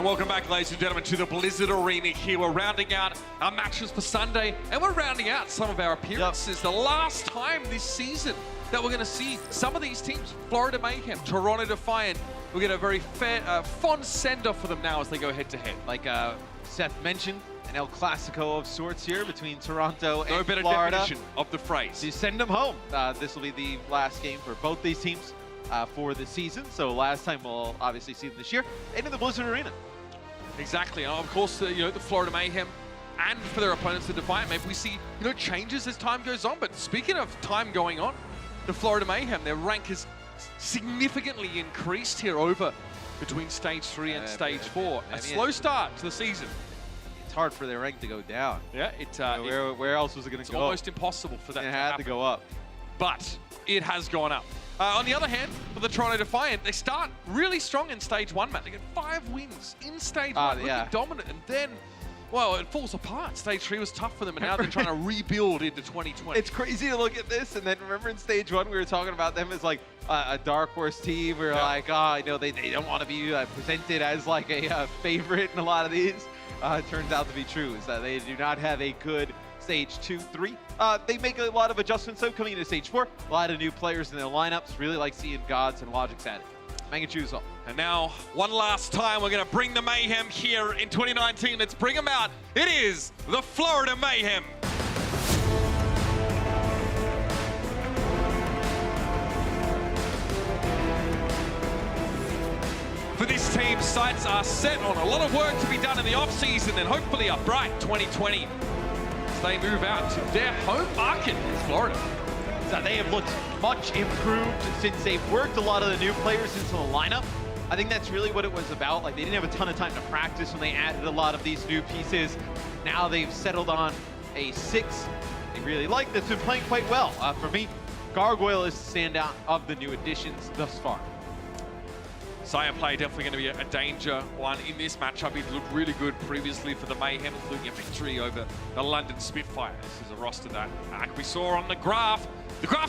And welcome back, ladies and gentlemen, to the Blizzard Arena here. We're rounding out our matches for Sunday, and we're rounding out some of our appearances. The last time this season that we're going to see some of these teams, Florida Mayhem, Toronto Defiant, we'll get a very fond send-off for them now as they go head-to-head. Like Seth mentioned, an El Clasico of sorts here between Toronto and Florida. No better definition of the phrase. You send them home. This will be the last game for both these teams for the season. So last time we'll obviously see them this year in the Blizzard Arena. Exactly. And of course, the Florida Mayhem and for their opponents, the Defiant, maybe we see changes as time goes on. But speaking of time going on, the Florida Mayhem, their rank has significantly increased here over between Stage 3 and Stage 4. A slow start to the season. It's hard for their rank to go down. Yeah, where else was it going to go? It's almost impossible for that to happen. It had to go up. But it has gone up. On the other hand, for the Toronto Defiant, they start really strong in Stage 1, Matt. They get 5 wins in Stage 1, looking dominant. And then, well, it falls apart. Stage 3 was tough for them, and now they're trying to rebuild into 2020. It's crazy to look at this, and then remember in Stage 1, we were talking about them as like a dark horse team. We were like, they don't want to be presented as like a favorite in a lot of these. It turns out to be true, is that they do not have a good Stage 2, 3. They make a lot of adjustments though coming into Stage 4. A lot of new players in their lineups. Really like seeing Gods and Logic's at it. Mangachu's up. And now, one last time, we're going to bring the Mayhem here in 2019. Let's bring them out. It is the Florida Mayhem. For this team, sights are set on a lot of work to be done in the off-season and hopefully a bright 2020. They move out to their home market in Florida. So they have looked much improved since they've worked a lot of the new players into the lineup. I think that's really what it was about. Like, they didn't have a ton of time to practice when they added a lot of these new pieces. Now they've settled on a 6. They really like this. They've been playing quite well. For me, Gargoyle is the standout of the new additions thus far. Saya play definitely going to be a danger one in this matchup. He looked really good previously for the Mayhem, including a victory over the London Spitfire. This is a roster that, like we saw on the graphs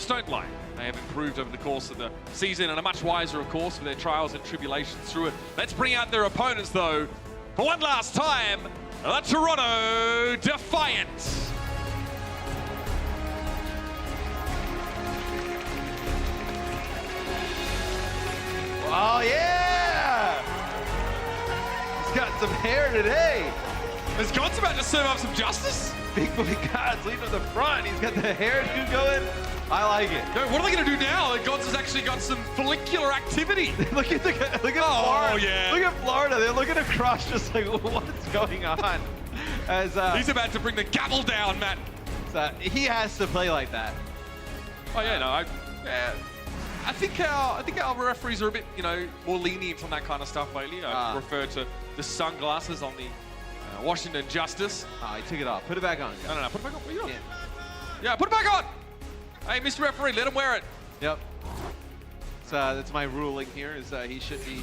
don't lie. They have improved over the course of the season and are much wiser, of course, for their trials and tribulations through it. Let's bring out their opponents, though, for one last time, the Toronto Defiant. Oh, yeah! He's got some hair today. Is God's about to serve up some justice? Big boy God's leading to the front. He's got the hairdo going. I like it. No, what are they going to do now? God's has actually got some follicular activity. look at Florida. Oh, yeah. Look at Florida. They're looking across just like, what's going on? As he's about to bring the gavel down, Matt. He has to play like that. Oh, yeah, no, I think our referees are a bit, more lenient on that kind of stuff lately. I refer to the sunglasses on the Washington Justice. He took it off. Put it back on. No, put it back on. Yeah, put it back on. Hey, Mr. Referee, let him wear it. Yep. So that's my ruling here. Is he should be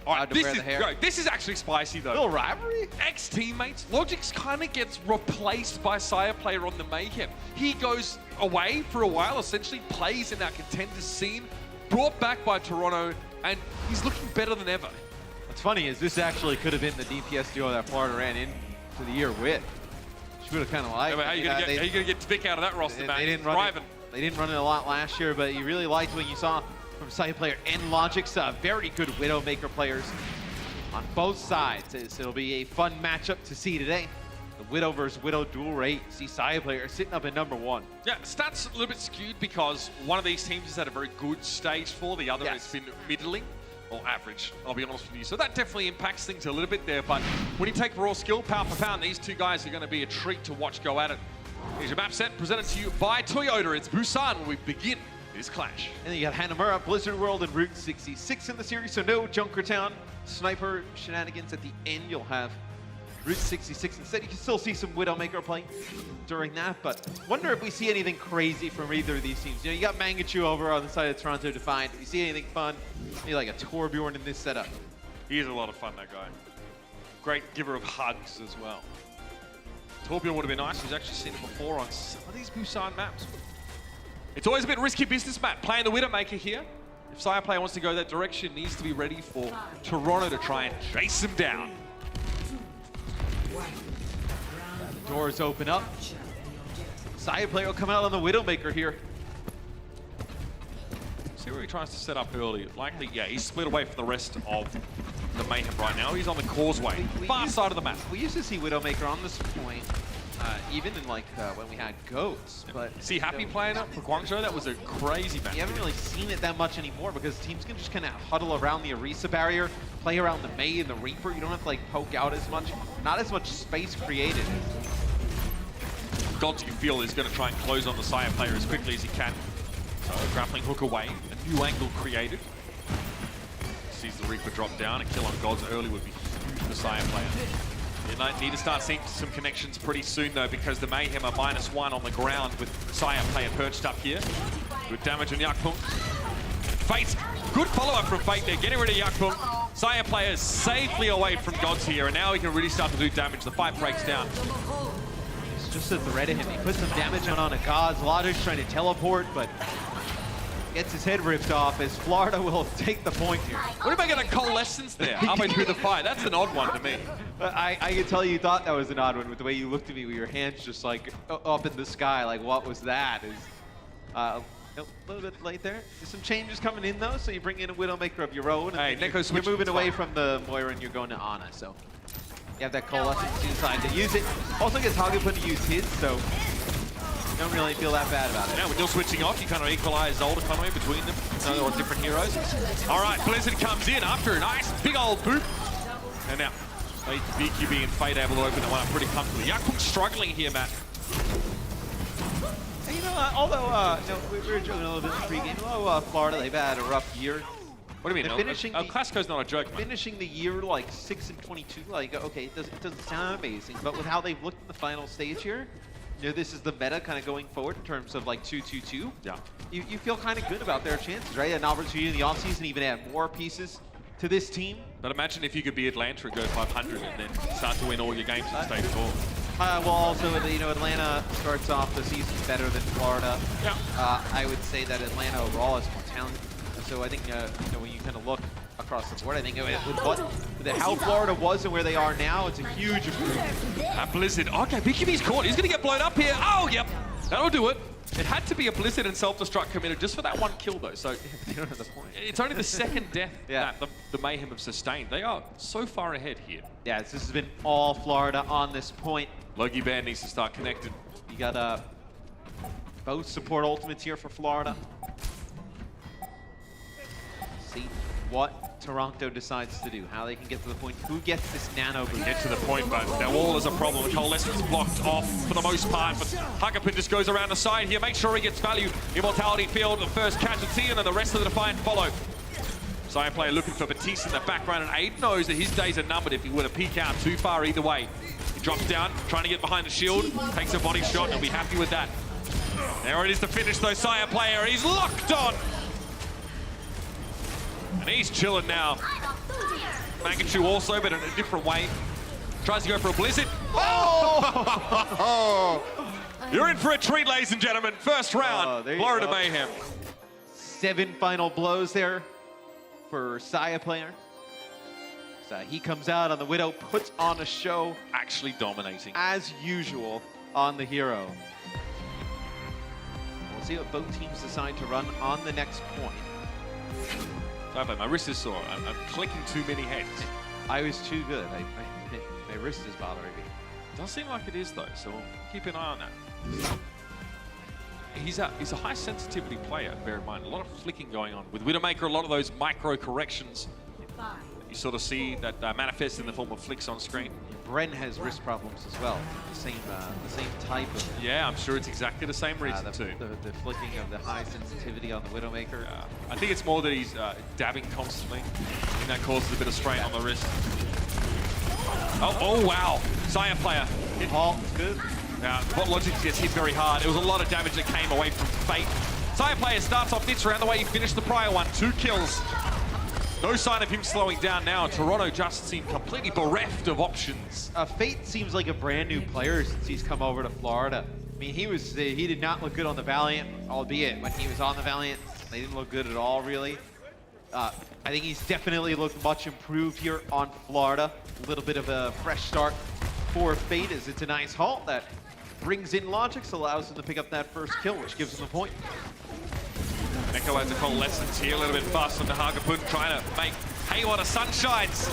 allowed to wear the hair. This is actually spicy though. A little rivalry. Ex-teammates. Logic's kind of gets replaced by Sire player on the Mayhem. He goes away for a while, essentially plays in that contender scene. Brought back by Toronto, and he's looking better than ever. What's funny is this actually could have been the DPS duo that Florida ran into the year with. She would have kind of liked. How are you going to get Vic out of that roster, man? They didn't run it a lot last year, but you really liked what you saw from Side player and Logic's very good Widowmaker players on both sides. So it'll be a fun matchup to see today. The Widow versus Widow dual rate. See Saya player sitting up at #1. Yeah, stats a little bit skewed because one of these teams has had a very good Stage 4. The other has been middling or average, I'll be honest with you. So that definitely impacts things a little bit there. But when you take raw skill, pound for pound, these two guys are going to be a treat to watch go at it. Here's your map set presented to you by Toyota. It's Busan where we begin this clash. And then you got Hanamura, Blizzard World, and Route 66 in the series. So no Junkertown sniper shenanigans at the end. You'll have Route 66 instead. You can still see some Widowmaker play during that, but wonder if we see anything crazy from either of these teams. You got Mangachu over on the side of Toronto Defiant. If you see anything fun, maybe like a Torbjorn in this setup. He is a lot of fun, that guy. Great giver of hugs as well. Torbjorn would have been nice. He's actually seen it before on some of these Busan maps. It's always a bit risky business, Matt, playing the Widowmaker here. If Sire player wants to go that direction, needs to be ready for Toronto to try and chase him down. The doors open up. Saya player will come out on the Widowmaker here. See where he tries to set up early. Likely, yeah, he's split away from the rest of the Mayhem right now. He's on the causeway, far side of the map. We used to see Widowmaker on this point, even in like when we had goats. But see Happy playing up for Guangzhou? That was a crazy match. You haven't really seen it that much anymore because teams can just kind of huddle around the Orisa barrier, play around the Mei and the Reaper. You don't have to like poke out as much. Not as much space created. Gods, you feel, is going to try and close on the Saya player as quickly as he can. So grappling hook away, a new angle created. Sees the Reaper drop down. A kill on Gods early would be huge for the Saya player. You need to start seeing some connections pretty soon though, because the Mayhem are -1 on the ground with Saya player perched up here. Good damage on Yakpung. Fate, good follow-up from Fate there, getting rid of Yakpung. Saya player safely away from Gods here, and now he can really start to do damage. The fight breaks down. It's just a threat of him. He puts some damage on a Gods. Lodder's trying to teleport, but gets his head ripped off as Florida will take the point here. What about getting a coalescence there halfway through the fight? That's an odd one to me. I can tell you thought that was an odd one with the way you looked at me with your hands just like up in the sky. Like, what was that? A little bit late there. There's some changes coming in though, so you bring in a Widowmaker of your own. Hey, Neko's you're moving away from the Moira and you're going to Ana, so you have that coalescence, you decide to use it. Also gets Hagapun to use his, so don't really feel that bad about it. Now, when you're switching off, you kind of equalize old economy between them. They're all different heroes. All right, Blizzard comes in after a nice big old boop. And now, BQB and Fate able to open that one up pretty comfortably. Yakpung's struggling here, Matt. You know, although we were joking a little bit in the pregame. Although Florida, they've had a rough year. What do you mean? Classico's not a joke, man. Finishing the year like 6-22, like, okay, it doesn't sound amazing, but with how they've looked in the final stage here, you know, this is the meta kind of going forward in terms of like 2-2-2. Yeah. You feel kind of good about their chances, right? An opportunity in the offseason even add more pieces to this team. But imagine if you could be Atlanta and go 500 and then start to win all your games in stage 4. Well, also, you know, Atlanta starts off the season better than Florida. Yeah. I would say that Atlanta overall is more talented. So I think, you know, when you kind of look across the board, I think with how Florida was and where they are now, it's a huge improvement. Blizzard. Okay, BQB's caught. He's going to get blown up here. Oh, yep. That'll do it. It had to be a Blizzard and self-destruct committed just for that one kill, though. So they don't have the point. It's only the second death yeah. that the Mayhem have sustained. They are so far ahead here. Yeah, this has been all Florida on this point. Logie Band needs to start connected. You got both support ultimates here for Florida. See what Toronto decides to do, how they can get to the point, who gets this nano boost. Get to the point, but their wall is a problem. Coalescence blocked off for the most part, but Hagapun just goes around the side here, make sure he gets value. Immortality field, the first casualty, and then the rest of the Defiant follow. Side player looking for Batiste in the background, and Aiden knows that his days are numbered if he were to peek out too far either way. He drops down, trying to get behind the shield, takes a body shot, and he'll be happy with that. There it is to finish though, Saya player, he's locked on! And he's chilling now. Mangachu also, but in a different way. Tries to go for a Blizzard. Oh! You're in for a treat, ladies and gentlemen. First round, Florida Mayhem. 7 final blows there for Saya player. So he comes out on the Widow, puts on a show. Actually dominating. As usual on the hero. We'll see what both teams decide to run on the next point. Sorry, my wrist is sore. I'm clicking too many heads. I was too good. My wrist is bothering me. Does seem like it is though, so we'll keep an eye on that. He's a high sensitivity player, bear in mind. A lot of flicking going on. With Widowmaker, a lot of those micro corrections you sort of see that manifest in the form of flicks on screen. Bren has wrist problems as well. The same type of... Yeah, I'm sure it's exactly the same reason too. The flicking of the high sensitivity on the Widowmaker. I think it's more that he's dabbing constantly, and that causes a bit of strain on the wrist. Oh wow! Saya player. Paul, good. What Logic gets hit very hard. It was a lot of damage that came away from Fate. Saya player starts off this round the way he finished the prior one. 2 kills. No sign of him slowing down now. Toronto just seemed completely bereft of options. Fate seems like a brand new player since he's come over to Florida. I mean, he did not look good on the Valiant, albeit when he was on the Valiant, they didn't look good at all, really. I think he's definitely looked much improved here on Florida. A little bit of a fresh start for Faders. It's a nice halt that brings in Logix, allows them to pick up that first kill, which gives them the point. Neko has a coalescence here, a little bit fast on the Hagapun, trying to make hay while the sun shines.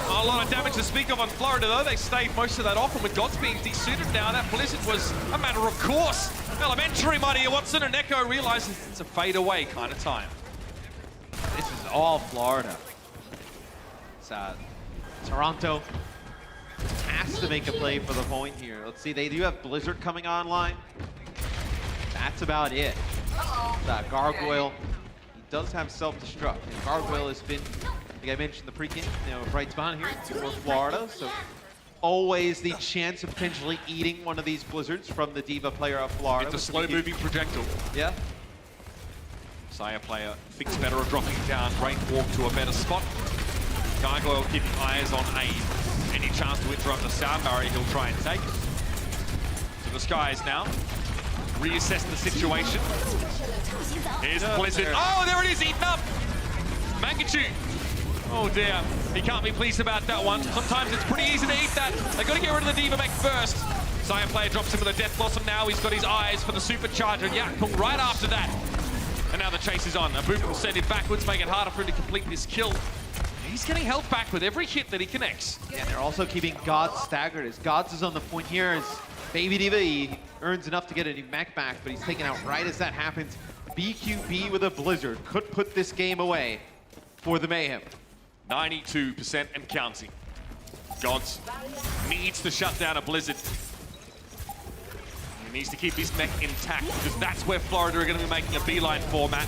A lot of damage to speak of on Florida, though. They stayed most of that off, and with Gods being desuited now, that Blizzard was a matter of course. Elementary, my dear Watson, and Neko realizes it's a fade away kind of time. This is all Florida. It's, Toronto has to make a play for the point here. Let's see, they do have Blizzard coming online. That's about it. Gargoyle, he does have self-destruct. And Gargoyle has been, I think I mentioned the pre-game, bright spot here for Florida. So always the chance of potentially eating one of these Blizzards from the D.Va player of Florida. It's a slow-moving projectile. Yeah. Saya player thinks better of dropping down. Great walk to a better spot. Gargoyle keeping eyes on A. Any chance to interrupt the sound barrier, he'll try and take. So the skies now. Reassess the situation. Here's Blizzard. Oh, there it is, eaten up! Mangachu. Oh dear, he can't be pleased about that one. Sometimes it's pretty easy to eat that. They got to get rid of the D.Va mech first. Saya player drops him with a Death Blossom now. He's got his eyes for the Supercharger. Yakpung right after that. And now the chase is on. Abuka will send it backwards, make it harder for him to complete this kill. He's getting held back with every hit that he connects. Yeah, they're also keeping Gods staggered as Gods is on the point here as Baby D.Va, he earns enough to get a new mech back, but he's taken out right as that happens. BQB with a Blizzard could put this game away for the Mayhem. 92% and counting. Gods needs to shut down a Blizzard. He needs to keep his mech intact because that's where Florida are going to be making a beeline for, Matt.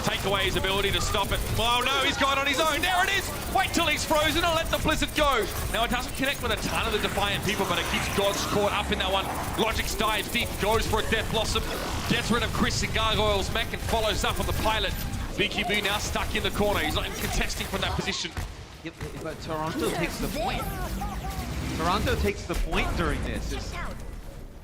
Take away his ability to stop it. Oh no, he's going on his own. There it is. Wait till he's frozen and let the Blizzard go. Now it doesn't connect with a ton of the Defiant people, but it keeps Gods caught up in that one. Logix dives deep, goes for a Death Blossom, gets rid of Chris and Gargoyle's mech and follows up on the pilot. BQB now stuck in the corner. He's not even contesting from that position. Yeah, but Toronto takes the point. Toronto takes the point during this.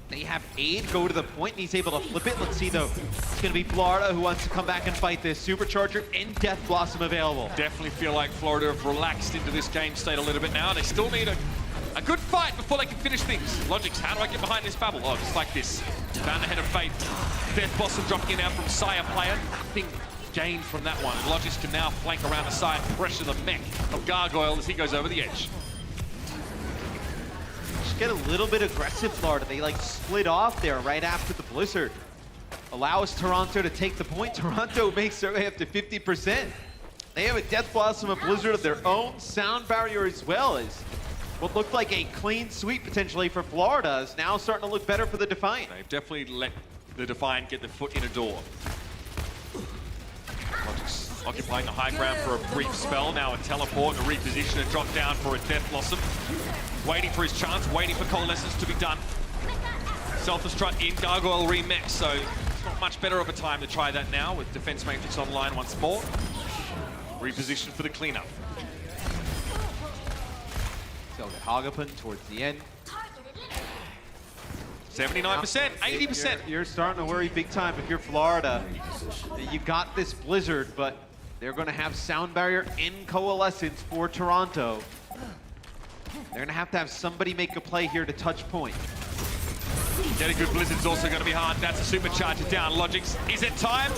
They have Aid go to the point and he's able to flip it. Let's see though. It's going to be Florida who wants to come back and fight this. Supercharger and Death Blossom available. Definitely feel like Florida have relaxed into this game state a little bit now. They still need a good fight before they can finish things. Logix, how do I get behind this babble? Oh, just like this. Found the head of fate. Death Blossom dropping in now from Saya player. Nothing gained from that one. Logix can now flank around the side, pressure the mech of Gargoyle as he goes over the edge. Just get a little bit aggressive, Florida. They like split off there right after the Blizzard. Allows Toronto to take the point. Toronto makes their way up to 50%. They have a Death Blossom, a Blizzard of their own, sound barrier as well as what looked like a clean sweep potentially for Florida is now starting to look better for the Defiant. They've definitely let the Defiant get their foot in a door. Logix occupying the high ground for a brief spell. Now a teleport, a reposition, a drop down for a Death Blossom. Waiting for his chance, waiting for coalescence to be done. Self-destruct in, Gargoyle remix, so it's not much better of a time to try that now with Defense Matrix online once more. Reposition for the cleanup. So the Hagapun towards the end. 79%, 80%. You're starting to worry big time if you're Florida. You got this Blizzard, but they're going to have sound barrier in coalescence for Toronto. They're going to have somebody make a play here to touch point. Getting good Blizzard's also going to be hard. That's a Supercharger down. Logix, is it time?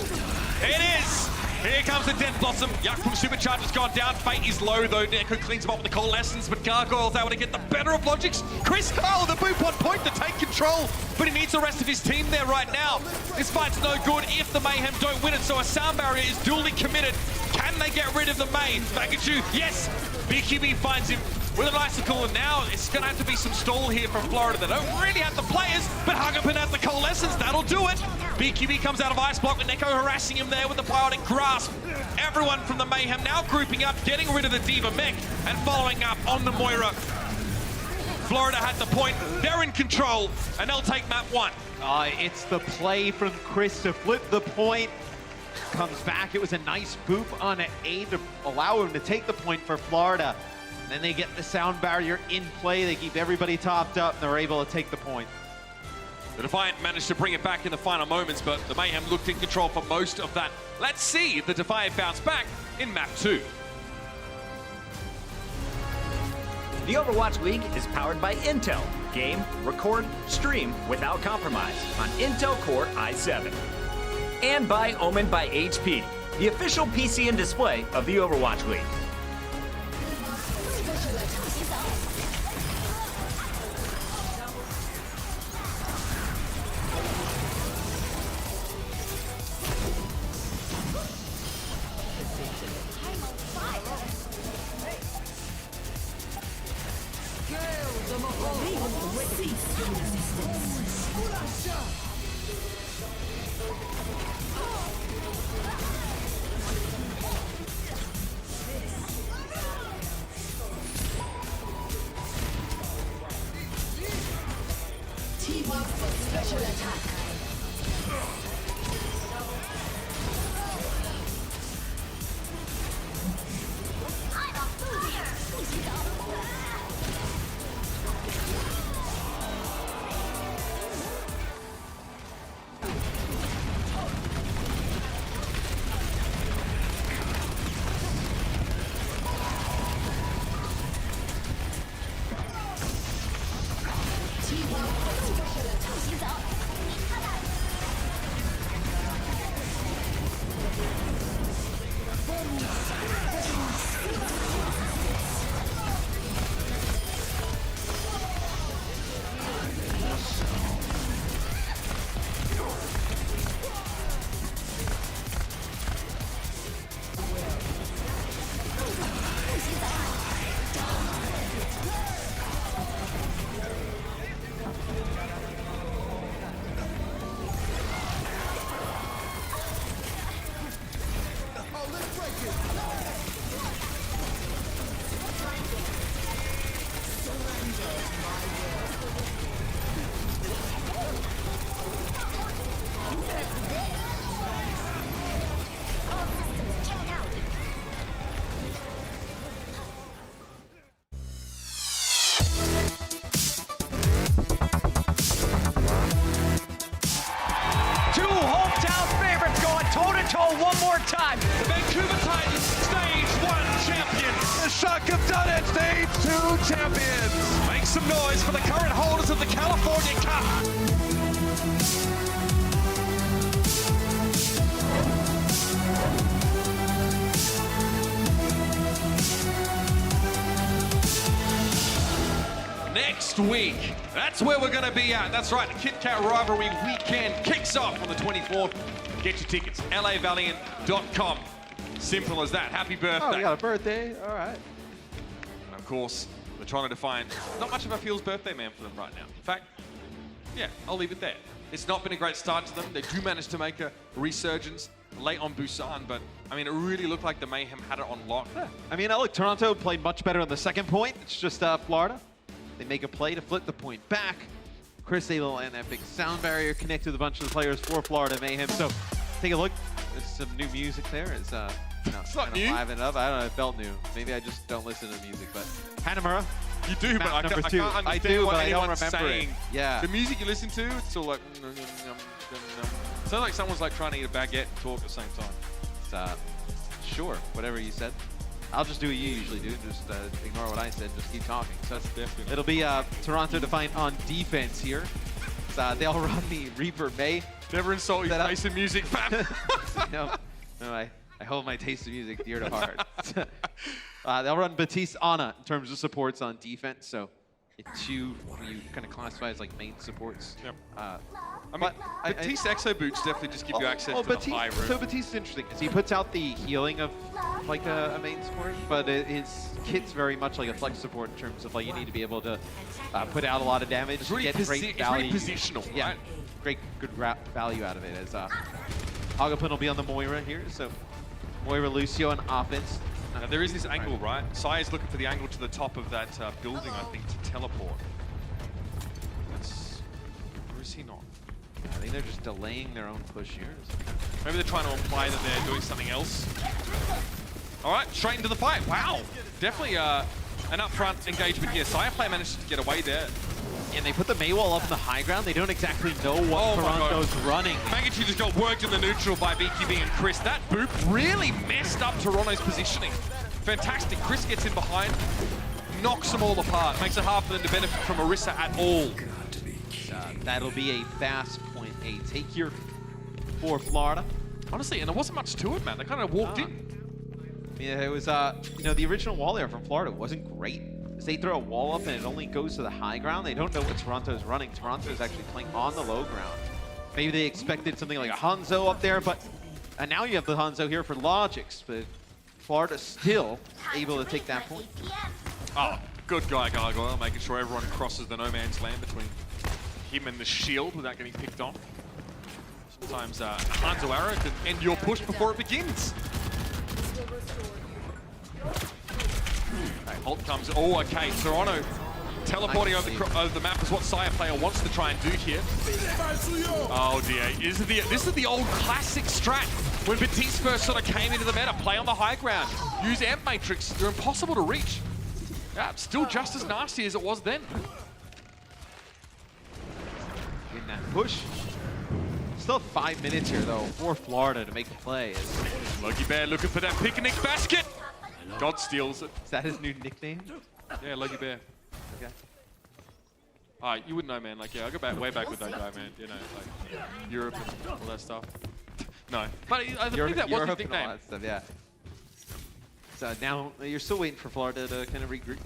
It is! Here comes the Death Blossom. Yakpung Supercharger's gone down. Fate is low though. Neko cleans him up with the coalescence, but Gargoyle's able to get the better of Logix. Chris, oh, the boop on point to take control, but he needs the rest of his team there right now. This fight's no good if the Mayhem don't win it, so a sound barrier is duly committed. Can they get rid of the main? Mangachu, yes! BQB finds him with an icicle, and now it's going to have to be some stall here from Florida. They don't really have the players, but Hagapun has the coalescence. That'll do it. BQB comes out of Ice Block with Neko harassing him there with the Biotic Grasp. Everyone from the Mayhem now grouping up, getting rid of the D.Va mech, and following up on the Moira. Florida had the point. They're in control, and they'll take map 1. It's the play from Chris to flip the point. Comes back. It was a nice boop on an A to allow him to take the point for Florida. And then they get the sound barrier in play. They keep everybody topped up, and they're able to take the point. The Defiant managed to bring it back in the final moments, but the Mayhem looked in control for most of that. Let's see if the Defiant bounce back in map 2. The Overwatch League is powered by Intel. Game, record, stream without compromise on Intel Core i7. And by Omen by HP, the official PC and display of the Overwatch League. Special attack. One more time. The Vancouver Titans, Stage 1 champions. The Shock have done it, Stage 2 champions. Make some noise for the current holders of the California Cup. Next week, that's where we're going to be at. That's right, the Kit Kat Rivalry Weekend kicks off on the 24th. Get your tickets, lavaliant.com. Simple as that. Happy birthday. Oh, we got a birthday. All right. And of course, the Toronto Defiant, not much of a feels birthday man for them right now. In fact, yeah, I'll leave it there. It's not been a great start to them. They do manage to make a resurgence late on Busan, but I mean, it really looked like the Mayhem had it on lock. Yeah. I mean, look, Toronto played much better on the second point. It's just Florida. They make a play to flip the point back. Chris able and that big sound barrier connect with a bunch of the players for Florida Mayhem. So take a look. There's some new music there. It's It's not new. Liven up. I don't know. It felt new. Maybe I just don't listen to music. But Hanamura. You do, but I number can't two. understand I do, what but I don't anyone's remember saying. it. Yeah. The music you listen to, it's all like... It sounds like someone's like trying to eat a baguette and talk at the same time. It's, sure, whatever you said. I'll just do what you usually do. Just ignore what I said. Just keep talking. So Definitely. it'll be Toronto Defiant on defense here. They'll run the Reaper May. Never insult your taste in music, fam. no, I hold my taste of music dear to heart. They'll run Batiste Ana in terms of supports on defense. So it's you kind of classify as like main supports. Yep. I mean, Batiste Exo Boots definitely just give you access to the high room. So Batiste is interesting because he puts out the healing of like a main support, but his kit's very much like a flex support in terms of like you need to be able to put out a lot of damage, It's really, get great value. it's really positional, Yeah, right? great, good value out of it. As Agapun will be on the Moira here, so Moira Lucio on offense. Now, there is this angle, right? Sai is looking for the angle to the top of that building, I think, to teleport. Or is he not? I think they're just delaying their own push here. Maybe they're trying to imply that they're doing something else. All right, straight into the fight. Wow, definitely an upfront engagement here. Sireplay managed to get away there. And they put the Maywall up in the high ground. They don't exactly know what Toronto's running. Magnitude just got worked in the neutral by BQB and Chris. That boop really messed up Toronto's positioning. Fantastic. Chris gets in behind, knocks them all apart. Makes it hard for them to benefit from Orisa at all. That'll be a fast point A take here for Florida. Honestly, and there wasn't much to it, man. They kind of walked in. Yeah, it was, you know, the original wall there from Florida wasn't great. As they throw a wall up and it only goes to the high ground, they don't know what Toronto's running. Toronto's actually playing on the low ground. Maybe they expected something like a Hanzo up there, but and now you have the Hanzo here for Logics, but Florida's still able to take that point. Oh, good guy, Gargoyle, making sure everyone crosses the no man's land between him and the shield without getting picked off. Sometimes a Hanzo arrow can end your push before it begins. Okay, Holt comes. Oh, okay. Toronto teleporting over the map is what Sire player wants to try and do here. Oh dear. This is the old classic strat. When Batiste first sort of came into the meta, play on the high ground. Use Amp Matrix. They're impossible to reach. Yeah, still just as nasty as it was then. In that push. Still 5 minutes here, though, for Florida to make the play. Logie Bear looking for that picnic basket. God steals it. Is that his new nickname? Yeah, Logie Bear. Okay. You wouldn't know, man. Like, yeah, I go back way back with that guy, man. You know, like Europe and all that stuff. No, but I think that was his nickname. And all that stuff, yeah. So now you're still waiting for Florida to kind of regroup,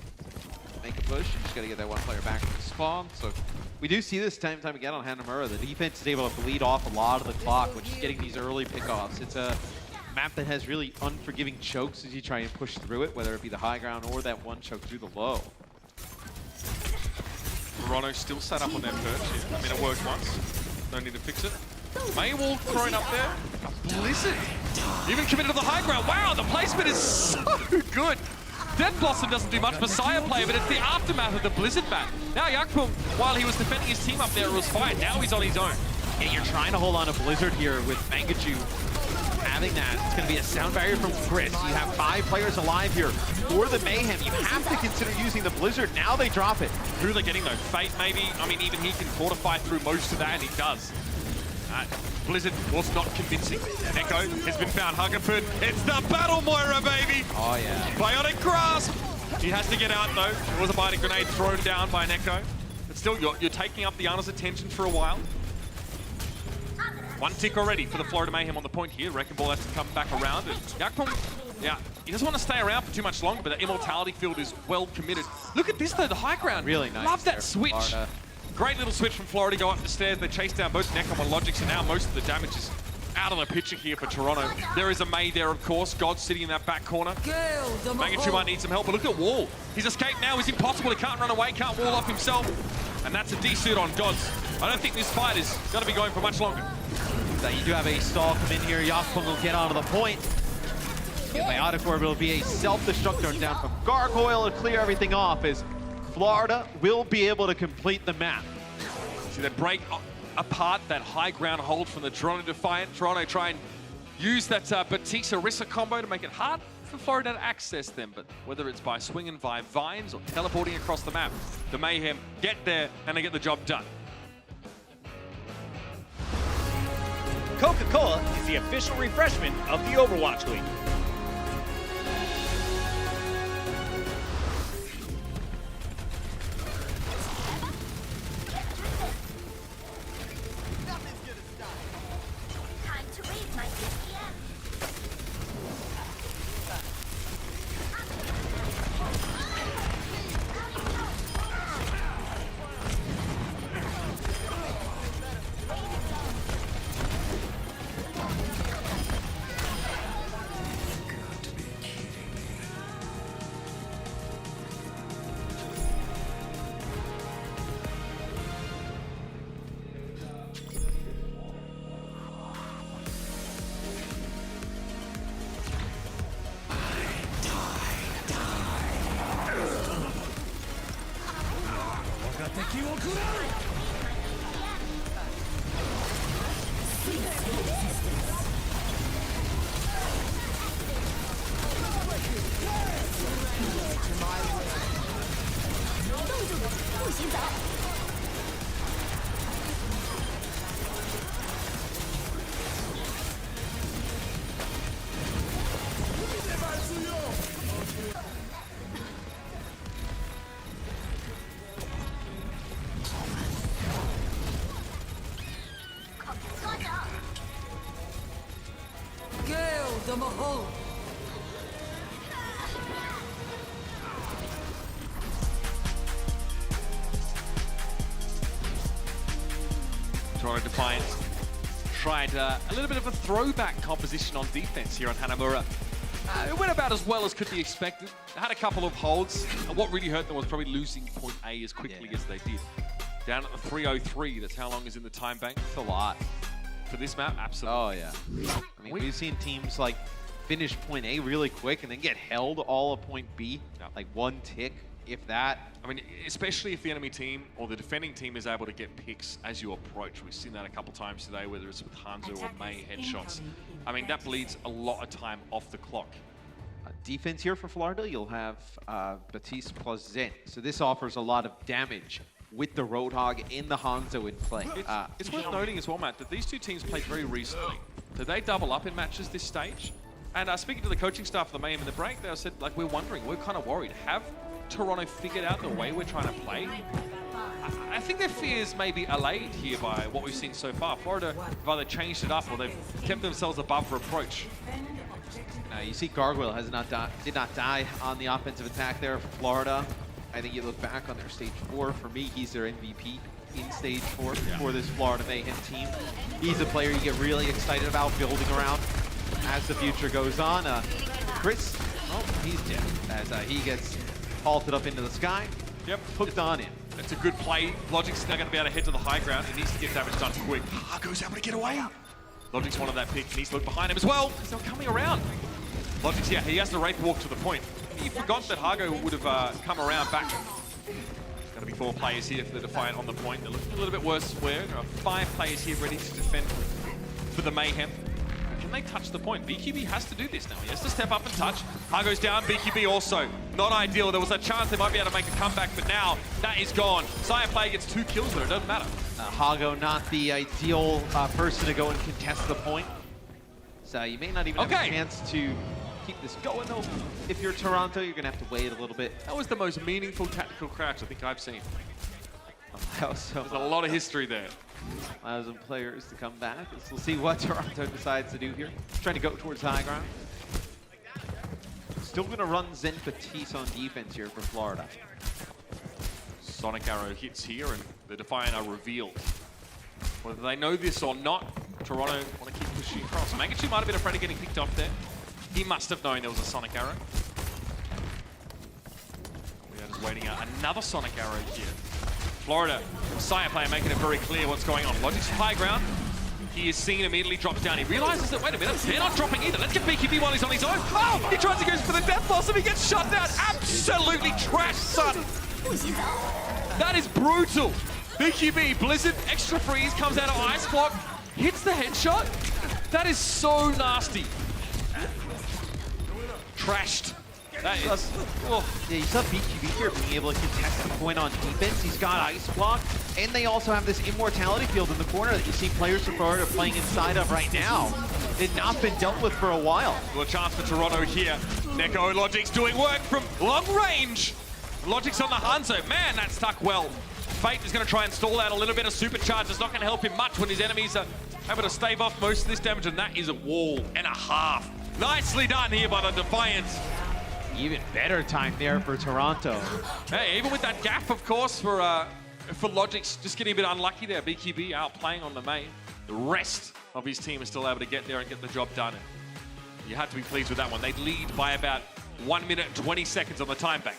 make a push. You just got to get that one player back from the spawn. So we do see this time and time again on Hanamura. The defense is able to bleed off a lot of the clock, which is getting these early pickoffs. It's a map that has really unforgiving chokes as you try and push through it, whether it be the high ground or that one choke through the low. Toronto still sat up on their perch here. I mean, it worked once. No need to fix it. Maywall thrown up there. A Blizzard. Even committed to the high ground. Wow, the placement is so good. Dead Blossom doesn't do much for Sire play, but it's the aftermath of the Blizzard bat. Now Yakpung, while he was defending his team up there, it was fine. Now he's on his own. Yeah, you're trying to hold on to Blizzard here with Mangachu having that. It's going to be a sound barrier from Chris. You have 5 players alive here for the Mayhem. You have to consider using the Blizzard. Now they drop it. Who are they getting though? Fate maybe? I mean, even he can fortify through most of that, and he does. Blizzard was not convincing. Neko has been found. Huggaford. It's the battle, Moira, baby! Oh, yeah. Bionic grasp! He has to get out, though. There was a bionic grenade thrown down by Neko. But still, you're taking up the Ana's attention for a while. 1 tick already for the Florida Mayhem on the point here. Wrecking Ball has to come back around. And Yakpung, yeah, he doesn't want to stay around for too much longer, but the Immortality field is well committed. Look at this, though, the high ground. Really nice. Love that switch. Florida. Great little switch from Florida, go up the stairs. They chase down both Necom and Logics, and now most of the damage is out of the picture here for Toronto. There is a May there, of course. God sitting in that back corner. Mangachu might need some help, but look at Wall. His escape now is impossible. He can't run away, can't wall off himself. And that's a D-suit on Gods. I don't think this fight is going to be going for much longer. So you do have a stall come in here. Yakpung will get onto the point. Get Biotic Orb, it'll be a self-destruct down from Gargoyle to clear everything off as Florida will be able to complete the map. See, they break apart that high ground hold from the Toronto Defiant. Toronto try and use that Batiste-Orisa combo to make it hard for Florida to access them, but whether it's by swinging via vines or teleporting across the map, the Mayhem get there and they get the job done. Coca-Cola is the official refreshment of the Overwatch League. Toronto Defiant tried a little bit of a throwback composition on defense here on Hanamura. It went about as well as could be expected. They had a couple of holds, and what really hurt them was probably losing point A as quickly as they did. Down at the 303, that's how long is in the time bank. It's a lot. For this map, absolutely. Oh, yeah. I mean, we've seen teams like finish point A really quick and then get held all of point B, like one tick, if that. I mean, especially if the enemy team or the defending team is able to get picks as you approach. We've seen that a couple times today, whether it's with Hanzo or May headshots. I mean, that bleeds a lot of time off the clock. Defense here for Florida, you'll have Batiste plus Zen. So this offers a lot of damage with the Roadhog and the Hanzo in play. It's worth noting as well, Matt, that these two teams played very recently. So they double up in matches this stage. And speaking to the coaching staff of the Mayhem in the break, they said, like, we're wondering, we're kind of worried. Have Toronto figured out the way we're trying to play? I think their fears may be allayed here by what we've seen so far. Florida have either changed it up or they've kept themselves above reproach. You see Gargoyle did not die on the offensive attack there for Florida. I think you look back on their stage 4. For me, he's their MVP in stage 4 for this Florida Mayhem team. He's a player you get really excited about building around as the future goes on. Chris, oh, he's dead as he gets halted up into the sky. Yep, hooked on in. It's a good play. Logic's now going to be able to head to the high ground. He needs to get damage done quick. Goes able to get away. Logic's wanted that pick. He needs to look behind him as well, because they're coming around. Logic's, yeah, he has to Wraith Walk to the point. He forgot that Hargo would have come around back. There's going to be 4 players here for the Defiant on the point. They're looking a little bit worse where there are 5 players here ready to defend for the Mayhem. Can they touch the point? BQB has to do this now. He has to step up and touch. Hargo's down, BQB also. Not ideal. There was a chance they might be able to make a comeback, but now that is gone. Saya player gets 2 kills, but it doesn't matter. Hargo not the ideal person to go and contest the point. So you may not even have a chance to keep this going, though. If you're Toronto, you're going to have to wait a little bit. That was the most meaningful tactical crouch I think I've seen. There's a lot of history there. Allows some players to come back. We'll see what Toronto decides to do here. Trying to go towards high ground. Still going to run Zen Batiste on defense here for Florida. Sonic Arrow hits here, and the Defiant are revealed. Whether they know this or not, Toronto want to keep pushing across. Mangachu might have been afraid of getting picked off there. He must have known there was a Sonic Arrow. We are just waiting out another Sonic Arrow here. Florida, Saya player making it very clear what's going on. Logic's high ground. He is seen, immediately drops down. He realizes that, wait a minute, they're not dropping either. Let's get BQB while he's on his own. Oh, he tries to go for the death loss and he gets shot down. Absolutely trashed, son. That is brutal. BQB, Blizzard, extra freeze, comes out of Ice Block, hits the headshot. That is so nasty. Trashed. That is, yeah, you saw BQB here being able to contest the point on defense. He's got Ice Block, and they also have this Immortality field in the corner that you see players from Florida playing inside of right now. They've not been dealt with for a while. Well, a chance for Toronto here. Neko Logic's doing work from long range. Logic's on the Hanzo. Man, that stuck well. Fate is going to try and stall out a little bit of supercharge. It's not going to help him much when his enemies are able to stave off most of this damage, and that is a wall and a half. Nicely done here by the Defiant. Even better time there for Toronto. Hey, even with that gap, of course, for Logic's just getting a bit unlucky there. BQB outplaying on the main. The rest of his team is still able to get there and get the job done. And you have to be pleased with that one. They lead by about 1 minute and 20 seconds on the time bank.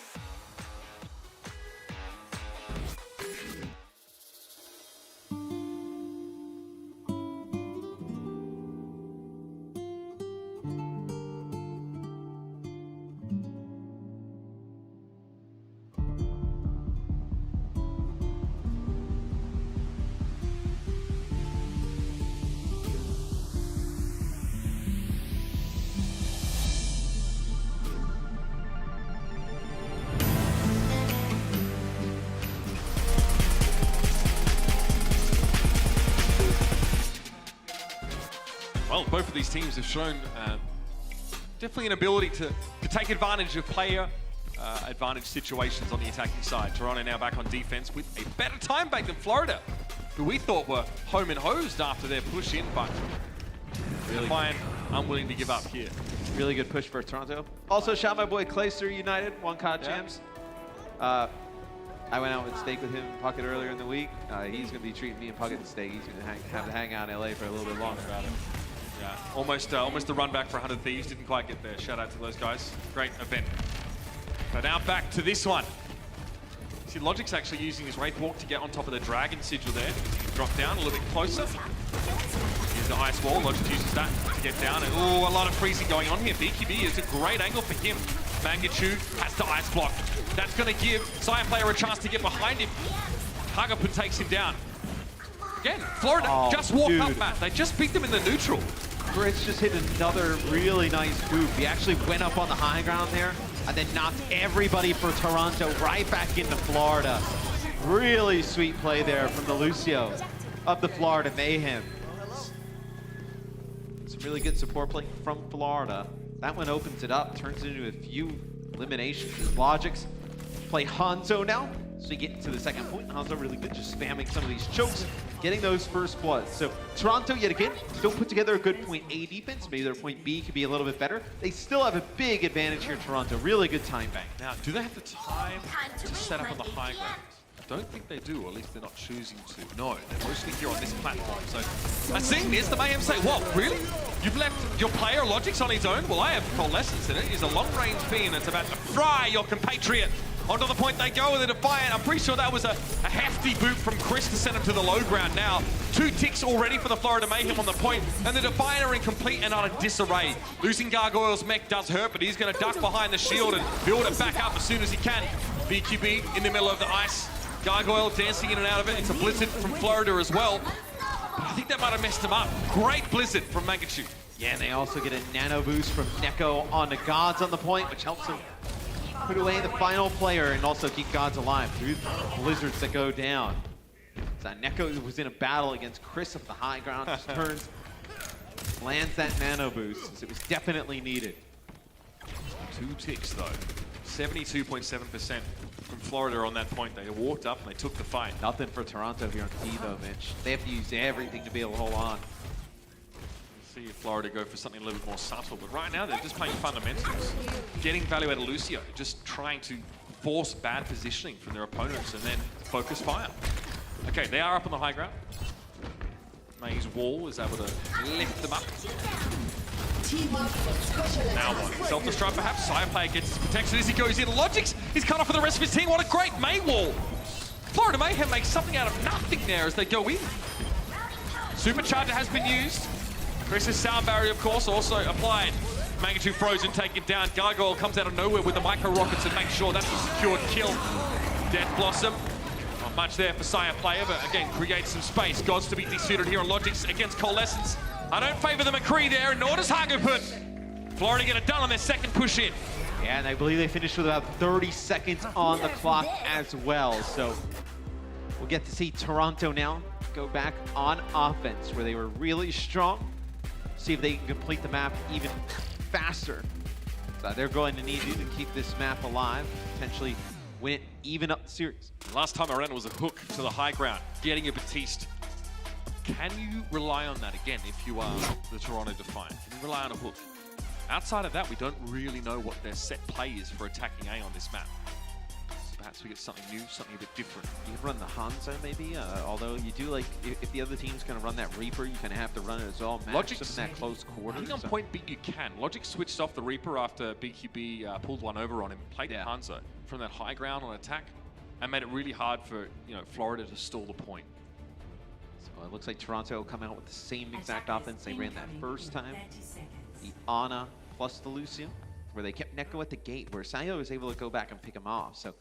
Well, both of these teams have shown definitely an ability to take advantage of player advantage situations on the attacking side. Toronto now back on defense with a better time bank than Florida, who we thought were home and hosed after their push in, but really Defiant unwilling to give up here. Really good push for Toronto. Also, shout my boy Clayster United, one COD champs. I went out with Steak with him in Puckett earlier in the week. He's going to be treating me and Puckett and Steak. He's going to have to hang out in LA for a little bit longer. Yeah, almost a run back for 100 Thieves. Didn't quite get there. Shout out to those guys. Great event. But now back to this one. See, Logic's actually using his Wraith Walk to get on top of the Dragon Sigil there. He can drop down a little bit closer. Here's the Ice Wall. Logic uses that to get down. And a lot of freezing going on here. BQB is a great angle for him. Magnitude has to Ice Block. That's going to give Sire Player a chance to get behind him. Hagapun takes him down. Again, Florida just walked up, Matt. They just beat them in the neutral. Chris just hit another really nice move. He actually went up on the high ground there and then knocked everybody for Toronto right back into Florida. Really sweet play there from the Lucio of the Florida Mayhem. Some really good support play from Florida. That one opens it up, turns it into a few eliminations. Logics play Hanzo now, so you get into the second point. Hanzo really good, just spamming some of these chokes, getting those first bloods. So Toronto, yet again, don't put together a good point A defense. Maybe their point B could be a little bit better. They still have a big advantage here, Toronto. Really good time bank. Now, do they have the time to set up on the high ground? I don't think they do, or at least they're not choosing to. No, they're mostly here on this platform. So, and seeing this, the Mayhem say, what, really? You've left your player Logic's on his own? Well, I have Coalescence in it. He's a long-range beam that's about to fry your compatriot. Onto the point they go with a Defiant. I'm pretty sure that was a hefty boot from Chris to send him to the low ground now. 2 ticks already for the Florida Mayhem on the point, and the Defiant are in complete and utter disarray. Losing Gargoyle's mech does hurt, but he's going to duck behind the shield and build it back up as soon as he can. BQB in the middle of the ice. Gargoyle dancing in and out of it. It's a Blizzard from Florida as well. But I think that might have messed him up. Great Blizzard from Magnitude. Yeah, and they also get a nano boost from Neko on the Gods on the point, which helps him put away the final player and also keep Gods alive through the blizzards that go down. So Neko was in a battle against Chris up the high ground, just turns, lands that nano boost, as it was definitely needed. 2 ticks though. 72.7% from Florida on that point. They walked up and they took the fight. Nothing for Toronto here on D though, Mitch. They have to use everything to be able to hold on. See if Florida go for something a little bit more subtle, but right now they're just playing fundamentals. Getting value out of Lucio, just trying to force bad positioning from their opponents and then focus fire. Okay, they are up on the high ground. May's wall is able to lift them up. Now one. Self-destruct perhaps. Sire Player gets his protection as he goes in. Logic's he's cut off for the rest of his team. What a great May wall. Florida Mayhem makes something out of nothing there as they go in. Supercharger has been used. Chris's sound barrier, of course, also applied. Magnitude frozen, take it down. Gargoyle comes out of nowhere with the micro rockets and makes sure that's a secured kill. Death Blossom. Not much there for Sire Player, but again, creates some space. Gods to be desuited here on Logic's against Coalescence. I don't favor the McCree there, nor does Hagapun. Florida get it done on their second push in. Yeah, and I believe they finished with about 30 seconds on the clock as well. So we'll get to see Toronto now go back on offense, where they were really strong. See if they can complete the map even faster. So they're going to need you to keep this map alive, potentially win it, even up the series. Last time around was a hook to the high ground, getting a Batiste. Can you rely on that again if you are the Toronto Defiant? Can you rely on a hook? Outside of that, we don't really know what their set play is for attacking A on this map. So perhaps we get something new, something a bit different. You can run the Hanzo maybe, although you do like, if the other team's going to run that Reaper, you kind of have to run it as well. Logic's in that close quarter. I think on point B you can. Logic switched off the Reaper after BQB pulled one over on him, played Hanzo from that high ground on attack, and made it really hard for Florida to stall the point. So it looks like Toronto will come out with the same exact offense they ran that first time. The Ana plus the Lucio, where they kept Neko at the gate, where Sayo was able to go back and pick him off. So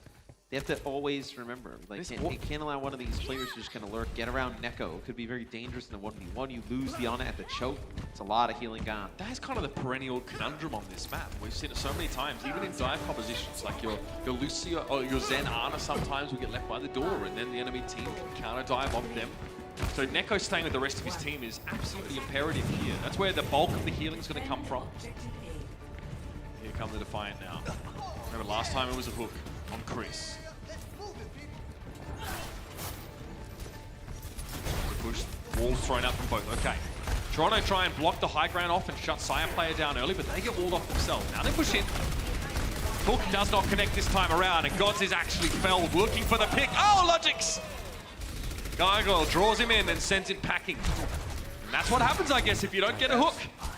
they have to always remember, like, you can't allow one of these players who's going to lurk, get around Neko. It could be very dangerous in the 1v1. You lose the Ana at the choke. It's a lot of healing gone. That is kind of the perennial conundrum on this map. We've seen it so many times, even in dive propositions, like your Lucio or your Zen Ana sometimes will get left by the door, and then the enemy team can counter dive off them. So Neko staying with the rest of his team is absolutely imperative here. That's where the bulk of the healing is going to come from. Here come the Defiant now. Remember last time it was a hook on Chris. Push, walls thrown up from both. Okay. Toronto try and block the high ground off and shut Sire player down early, but they get walled off themselves. Now they push in. Hook does not connect this time around, and Gods is actually fell, looking for the pick. Oh, Logix! Gargoyle draws him in and sends it packing. And that's what happens, I guess, if you don't get a hook.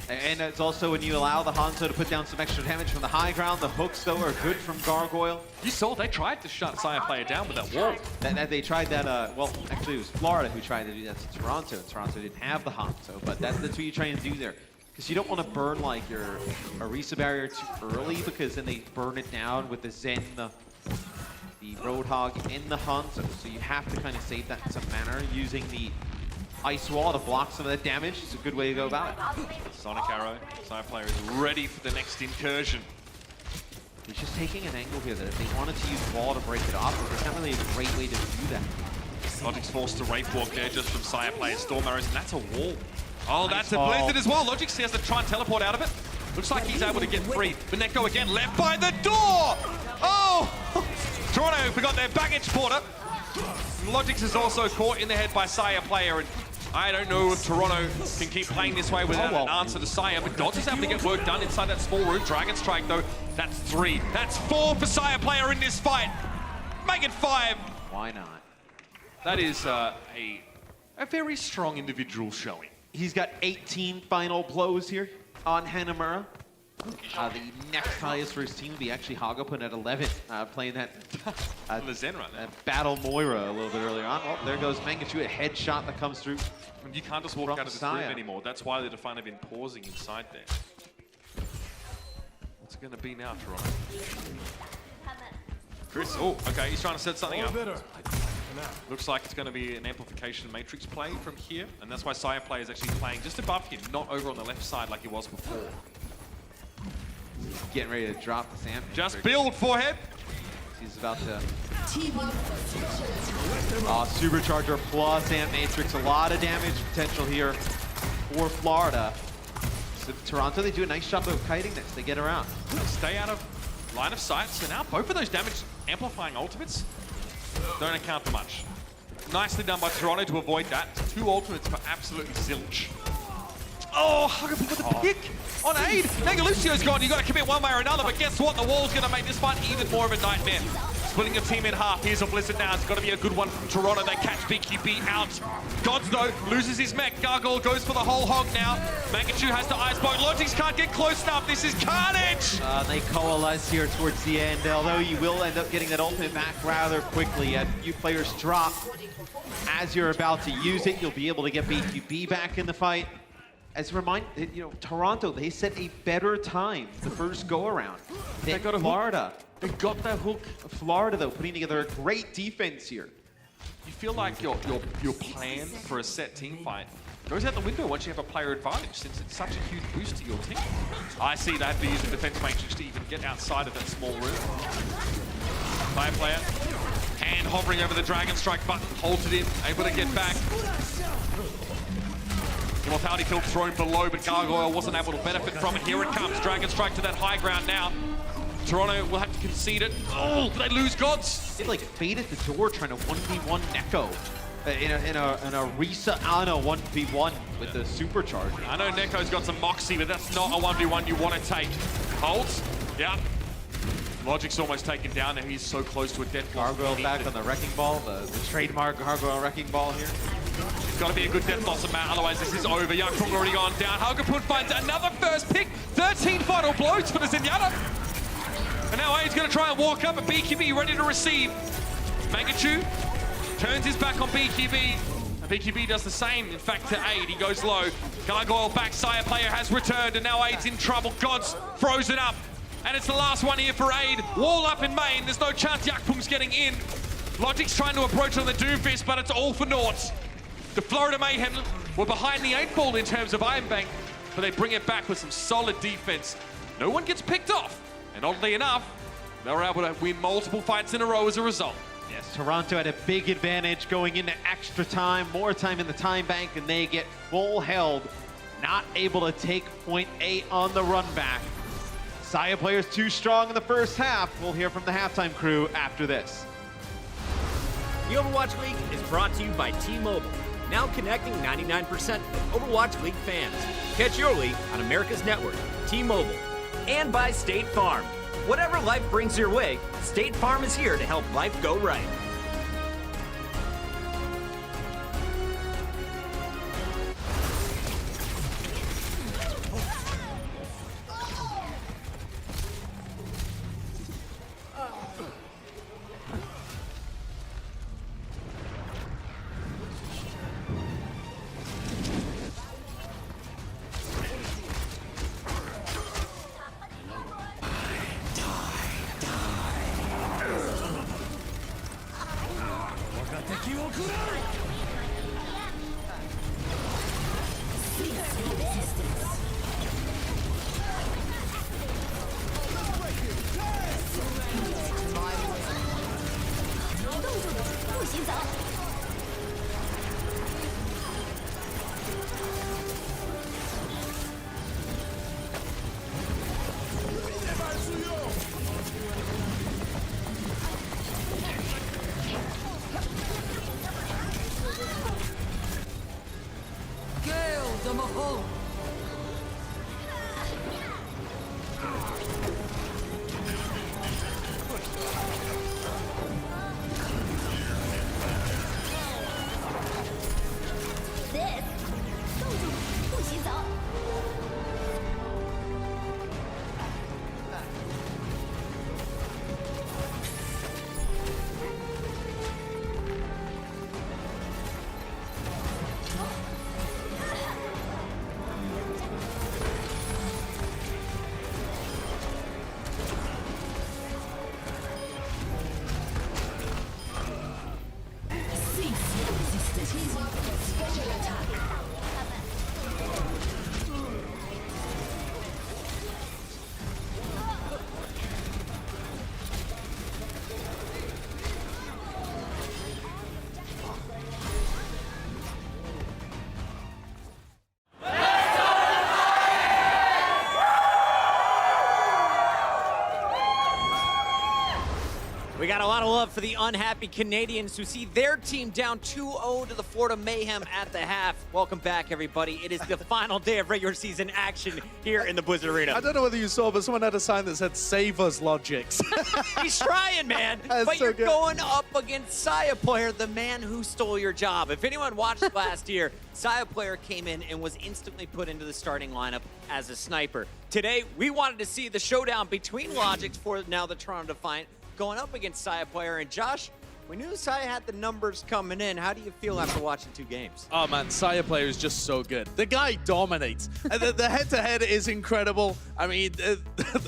And it's also when you allow the Hanzo to put down some extra damage from the high ground. The hooks, though, are good from Gargoyle. You saw they tried to shut Sire player down with that wall. That they tried that, well, actually it was Florida who tried to do that to Toronto. Toronto didn't have the Hanzo, but that's what you try and do there. Because you don't want to burn like your Orisa barrier too early, because then they burn it down with the Zen, the Roadhog, and the Hanzo. So you have to kind of save that in some manner using the Ice Wall to block some of that damage. It's a good way to go about it. Sonic Arrow, Sire player is ready for the next incursion. He's just taking an angle here that if they wanted to use Wall to break it off, there's not really a great way to do that. Logic's forced to Wraith Walk there just from Sire player's Storm Arrows, and that's a wall. Oh, Nice that's a ball. blizzard as well. Logic has to try and teleport out of it. Looks like he's able to get free. But Neko again left by the door! Oh! Toronto forgot their baggage porter. Logix is also caught in the head by Sire player, and I don't know if Toronto can keep playing this way without an answer to Sire, but Gods is able to get work done inside that small room. Dragon Strike, though, that's 3. That's 4 for Sire player in this fight. Make it 5. Why not? That is a very strong individual showing. He's got 18 final blows here on Hanamura. The next highest for his team would be actually Hagapun at 11, playing that The Zen run there. Battle Moira a little bit earlier on. Oh, there goes Mangachu, a headshot that comes through. And you can't just walk From out of this Saya. room anymore. That's why the Defiant have been pausing inside there. What's it going to be now, Toronto? Chris, oh, okay, he's trying to set something up. Looks like it's going to be an amplification matrix play from here, and that's why Sire player is actually playing just above him, not over on the left side like he was before. Getting ready to drop the sand. Just build forehead. He's about to... Team up for special attack. Supercharger plus Ant Matrix. A lot of damage potential here for Florida. So Toronto, they do a nice job of kiting this. They get around. Stay out of line of sight. So now both of those damage amplifying ultimates don't account for much. Nicely done by Toronto to avoid that. 2 ultimates for absolutely zilch. Oh, Huggerby with a pick on aid. Negalucio's gone. You've got to commit one way or another, but guess what? The wall's going to make this fight even more of a nightmare. Splitting a team in half. Here's a Blizzard now. It's got to be a good one from Toronto. They catch BQB out. Gods, though, loses his mech. Gargoyle goes for the whole hog now. Mangachu has to ice block. Logix can't get close enough. This is carnage. They coalesce here towards the end, although you will end up getting that ultimate back rather quickly. A few players drop. As you're about to use it, you'll be able to get BQB back in the fight. As a reminder, you know, Toronto, they set a better time the first go-around than got a hook. Florida. They got that hook. Florida, though, putting together a great defense here. You feel like your plan for a set team fight goes out the window once you have a player advantage, since it's such a huge boost to your team. I see that for using defense matrix to even get outside of that small room. Fire player, hand hovering over the Dragon Strike button, holds it in, able to get back. The Mortality Field thrown below, but Gargoyle wasn't able to benefit from it. Here it comes, Dragon Strike to that high ground now. Toronto will have to concede it. Oh, they lose Gods. It like baited the door trying to 1v1 Neko in a Risa Ana 1v1 with the supercharger. I know Neko's got some moxie, but that's not a 1v1 you want to take. Holds, yeah. Logic's almost taken down now. He's so close to a death loss. Gargoyle back on the Wrecking Ball, the trademark Gargoyle Wrecking Ball here. It's got to be a good death loss amount, otherwise this is over. Yakung already gone down. Hagapun finds another first pick. 13 final blows for the Zenyatta. And now Aid's going to try and walk up, and BQB ready to receive. Mangachu turns his back on BQB. And BQB does the same, in fact, to Aid. He goes low. Gargoyle back, Sire player has returned, and now Aid's in trouble. God's frozen up. And it's the last one here for Aid. Wall up in main. There's no chance Yakpung's getting in. Logic's trying to approach on the Doomfist, but it's all for naught. The Florida Mayhem were behind the 8 ball in terms of Iron Bank, but they bring it back with some solid defense. No one gets picked off. And oddly enough, they were able to win multiple fights in a row as a result. Yes, Toronto had a big advantage going into extra time, more time in the time bank, and they get full held. Not able to take point A on the run back. Saya players too strong in the first half. We'll hear from the halftime crew after this. The Overwatch League is brought to you by T-Mobile. now connecting 99% of Overwatch League fans. Catch your league on America's Network, T-Mobile, and by State Farm. Whatever life brings your way, State Farm is here to help life go right. We got a lot of love for the unhappy Canadians who see their team down 2-0 to the Florida Mayhem at the half. Welcome back, everybody. It is the final day of regular season action here in the Blizzard Arena. I don't know whether you saw, but someone had a sign that said, "Save us, Logix." He's trying, man. That's But so you're good. going up against Saya Player, the man who stole your job. If anyone watched last year, Saya Player came in and was instantly put into the starting lineup as a sniper. Today, we wanted to see the showdown between Logix for now the Toronto Defiant going up against Saya Player. And Josh, we knew Saya had the numbers coming in. How do you feel after watching 2 games? Oh man, Saya Player is just so good. The guy dominates. And the head-to-head is incredible. I mean, the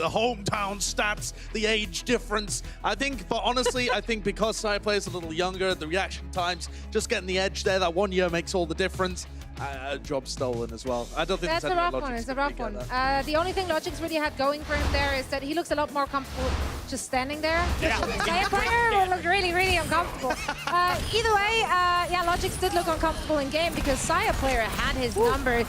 hometown stats, the age difference. I think, but honestly, I think because Saya Player is a little younger, the reaction times, just getting the edge there, that 1 year makes all the difference. Job stolen as well. I don't think That's a rough one. It's a rough one. The only thing Logix really had going for him there is that he looks a lot more comfortable just standing there. Yeah. Saya Player looked really, really uncomfortable. Either way, yeah, Logix did look uncomfortable in game because Saya Player had his number.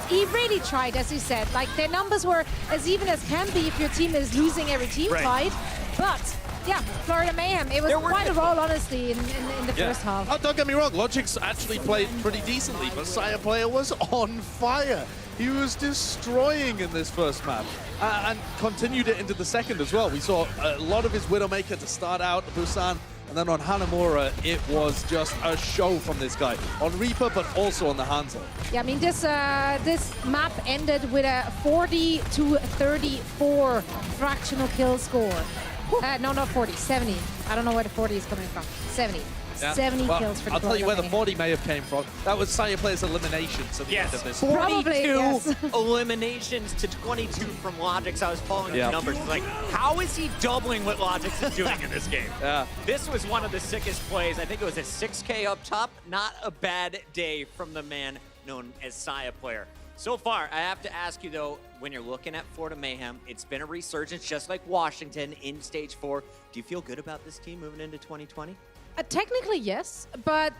He really tried, as you said. Like, their numbers were as even as can be if your team is losing every team fight. But yeah, Florida Mayhem. It was quite a roll, honestly, in the first half. Oh, don't get me wrong, Logix actually played pretty decently, but Saya Player was on fire. He was destroying in this first map and continued it into the second as well. We saw a lot of his Widowmaker to start out, Busan, and then on Hanamura, it was just a show from this guy. On Reaper, but also on the Hansel. Yeah, I mean, this map ended with a 40-34 fractional kill score. No, not 40, 70. I don't know where the 40 is coming from. 70. Yeah. 70 well, kills for the I'll tell you where the Mayhem. 40 may have came from. That was Saya Player's eliminations at the end of this. 42 eliminations to 22 from Logix. I was following the numbers. It's like, how is he doubling what Logix is doing in this game? Yeah. This was one of the sickest plays. I think it was a 6K up top. Not a bad day from the man known as Saya Player. So far, I have to ask you, though, when you're looking at Florida Mayhem, it's been a resurgence just like Washington in Stage 4. Do you feel good about this team moving into 2020? Technically, yes, but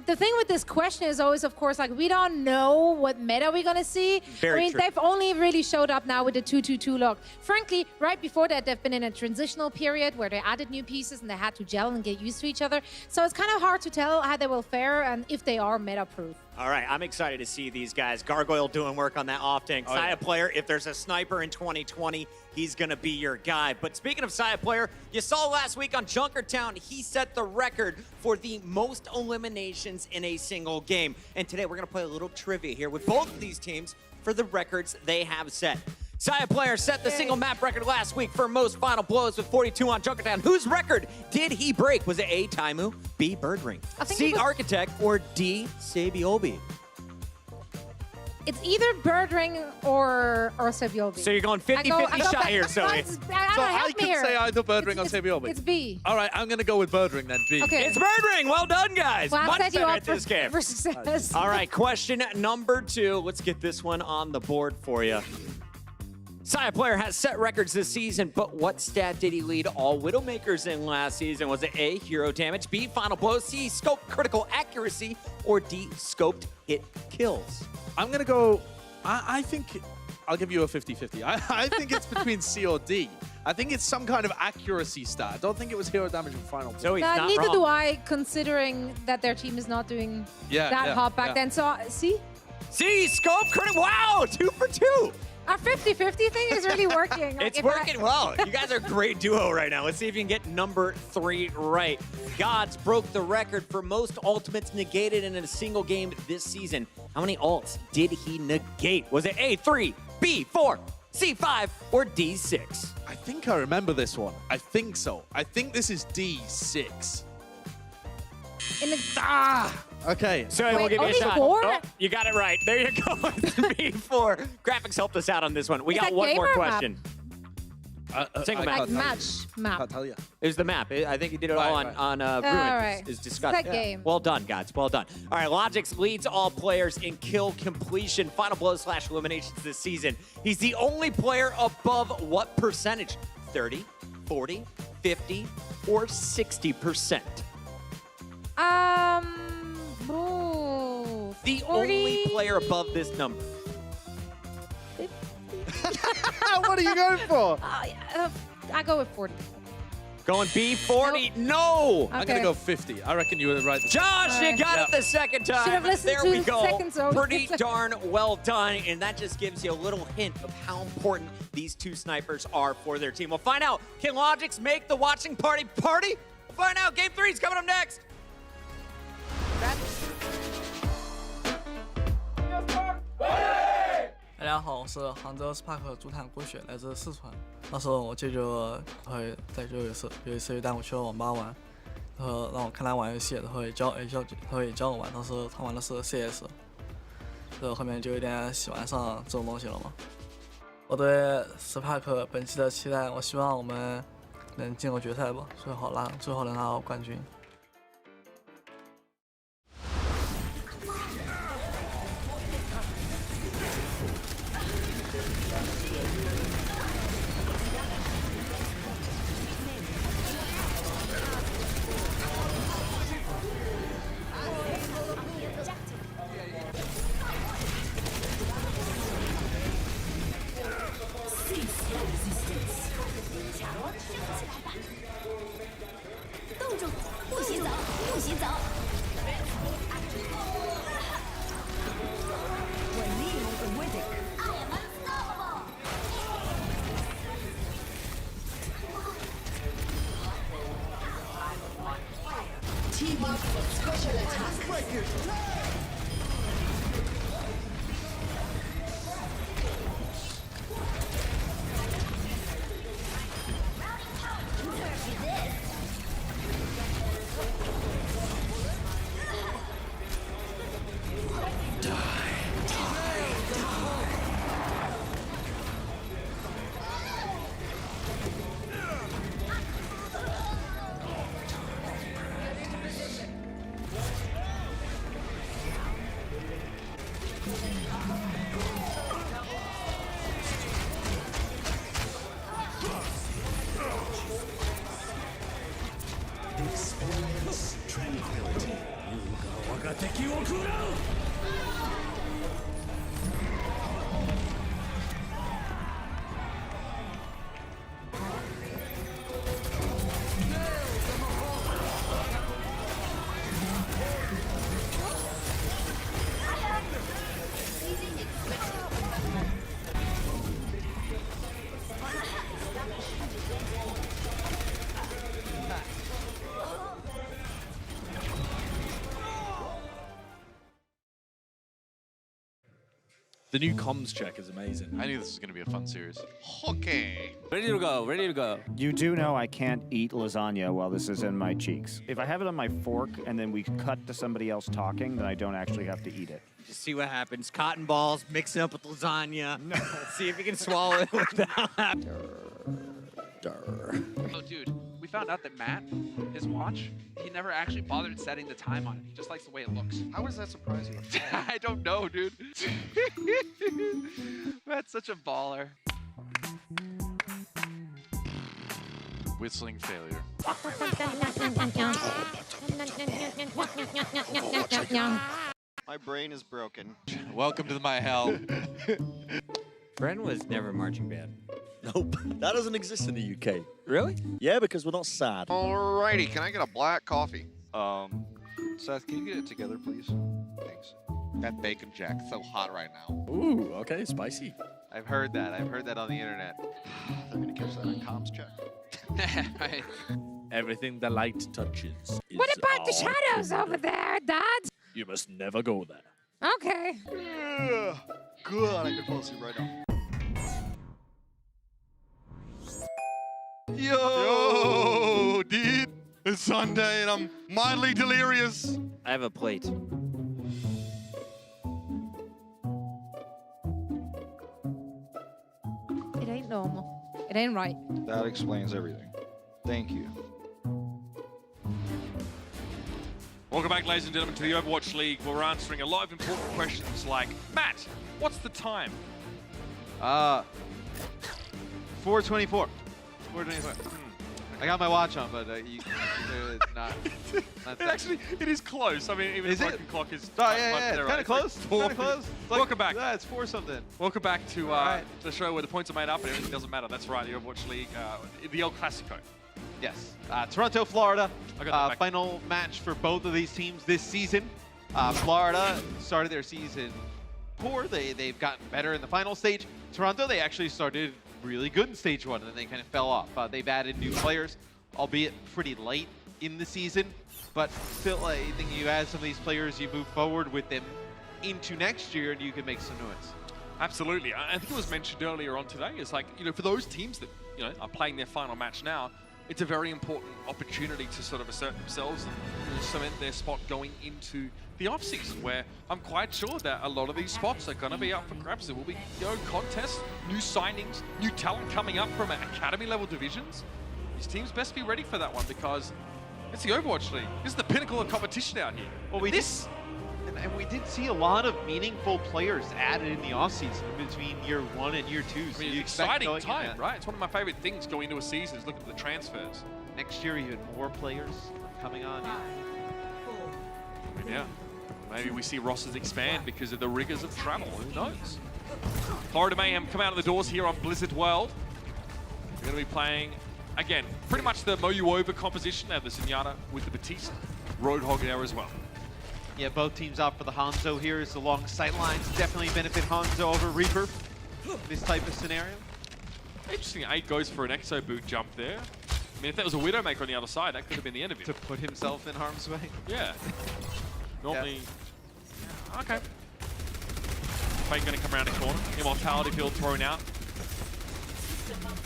the thing with this question is always, of course, like we don't know what meta we're gonna see. Very true. They've only really showed up now with the 2-2-2 lock. Frankly, right before that, they've been in a transitional period where they added new pieces and they had to gel and get used to each other. So it's kind of hard to tell how they will fare and if they are meta-proof. All right, I'm excited to see these guys. Gargoyle doing work on that off-tank. Saya player, if there's a sniper in 2020, he's going to be your guy. But speaking of Saya player, you saw last week on Junkertown, he set the record for the most eliminations in a single game. And today we're going to play a little trivia here with both of these teams for the records they have set. Saya player set the single map record last week for most final blows with 42 on Junkertown. Whose record did he break? Was it A, Taimu, B, Birdring, C, Architect, or D, Sabiobi? It's either Birdring or Sabiobi. So you're going 50-50 shot here, Zoe. So I can say either Birdring or Sabiobi. It's B. All right, I'm going to go with Birdring then, B. Okay. It's Birdring. Well done, guys. Well, Much set you better up at this game. for success. All right, question number 2. Let's get this one on the board for you. Saya player has set records this season, but what stat did he lead all Widowmakers in last season? Was it A, hero damage, B, final blow, C, scoped critical accuracy, or D, scoped hit kills? I'm going to go, I think, I'll give you a 50-50. I think it's between C or D. I think it's some kind of accuracy stat. I don't think it was hero damage in final. So he's not neither wrong. do I, considering that their team is not doing that hot back then. So, see? C, scope critical. Wow, 2 for 2. Our 50-50 thing is really working. Like, It's if working well. You guys are a great duo right now. Let's see if you can get number 3 right. Gods broke the record for most ultimates negated in a single game this season. How many ults did he negate? Was it A, 3, B, 4, C, 5, or D, 6? I think I remember this one. I think so. I think this is D6. in the, Okay. So we'll Wait, give you a only shot. 4? Oh, you got it right. There you go. It's B4. Graphics helped us out on this one. We Is got that one game more or question. Single map. like match map. Can't tell you. It was the map. I think he did it all Right. on Ruin. right. Is disgusting. That game. Well done, guys. Well done. All right, Logix leads all players in kill completion, final blows / eliminations this season. He's the only player above what percentage? 30, 40, 50, or 60%? Ooh, The 40, only player above this number. 50. What are you going for? I go with 40. Going B40. No! I'm going to go 50. I reckon you were right. Josh, you got it the second time. Should've listened There to we the go. second zone. Pretty darn well done. And that just gives you a little hint of how important these two snipers are for their team. We'll find out. Can Logix make the watching party party? We'll find out. Game 3 is coming up next. 大家好，我是杭州 Spark 主坦郭雪，来自四川。那时候我舅舅会在有一次带我去了网吧玩，然后让我看他玩游戏，然后也教我玩。当时他玩的是 CS， 然后后面就有点喜欢上这种东西了嘛。我对 Spark 本期的期待，我希望我们能进入决赛吧，最后能拿到冠军。冻住，不许走，不许走。Team up for special attack. The new comms check is amazing. I knew this was going to be a fun series. Okay. Ready to go, ready to go. You do know I can't eat lasagna while this is in my cheeks. If I have it on my fork and then we cut to somebody else talking, then I don't actually have to eat it. Just see what happens. Cotton balls, mix it up with lasagna. See if you can swallow it without. Oh, dude, we found out that Matt, his watch, he never actually bothered setting the time on it. He just likes the way it looks. How does that surprise you? I don't know, dude. Matt's such a baller. Whistling failure. My brain is broken. Welcome to my hell. Bren was never marching band. Nope, that doesn't exist in the UK. Really? Yeah, because we're not sad. Alrighty, can I get a black coffee? Seth, can you get it together, please? Thanks. That bacon jack's so hot right now. Ooh, okay, spicy. I've heard that. I've heard that on the internet. They're gonna catch that on comms check. Right. Everything the light touches is What about the art. shadows over there, Dad? You must never go there. Okay. Good, I can fall asleep right now. Yo, dude. It's Sunday and I'm mildly delirious. I have a plate. It ain't normal. It ain't right. That explains everything. Thank you. Welcome back, ladies and gentlemen, to the Overwatch League, where we're answering a lot of important questions like, Matt, what's the time? 4:24. 4:24. I got my watch on, but it's not. It is close. I mean, even Is the it? broken clock is. Oh, yeah, it's kind of close. It's kind of close. It's like, Welcome back. Yeah, it's 4 something. Welcome back to right. the show where the points are made up and everything doesn't matter. That's right, the Overwatch League, the El Clasico. Yes. Toronto, Florida. I got that back. Final match for both of these teams this season. Florida started their season poor. They've gotten better in the final stage. Toronto, they actually started really good in stage 1, and then they kind of fell off. They've added new players, albeit pretty late in the season. But still, I think you add some of these players, you move forward with them into next year, and you can make some noise. Absolutely. I think it was mentioned earlier on today. It's like, for those teams that, are playing their final match now, it's a very important opportunity to sort of assert themselves and cement their spot going into the off-season, where I'm quite sure that a lot of these spots are going to be up for grabs. There will be contests, new signings, new talent coming up from academy-level divisions. These teams best be ready for that one, because it's the Overwatch League. This is the pinnacle of competition out here. Well, and we did see a lot of meaningful players added in the offseason between year 1 and year 2. I So mean, you it's expect exciting time, right? It's one of my favorite things going into a season is looking at the transfers. Next year, even more players coming on. Yeah. Maybe we see rosters expand because of the rigors of travel. Who knows? Florida Mayhem come out of the doors here on Blizzard World. We're going to be playing, again, pretty much the Moyu Over composition. They have the Zenyatta with the Batista. Roadhog there as well. Yeah, both teams opt for the Hanzo here as the long sight lines definitely benefit Hanzo over Reaper. This type of scenario. Interesting, 8 goes for an Exo boot jump there. I mean, if that was a Widowmaker on the other side, that could have been the end of it. To put himself in harm's way. Yeah. Normally, okay. Fate going to come around the corner. Immortality field thrown out.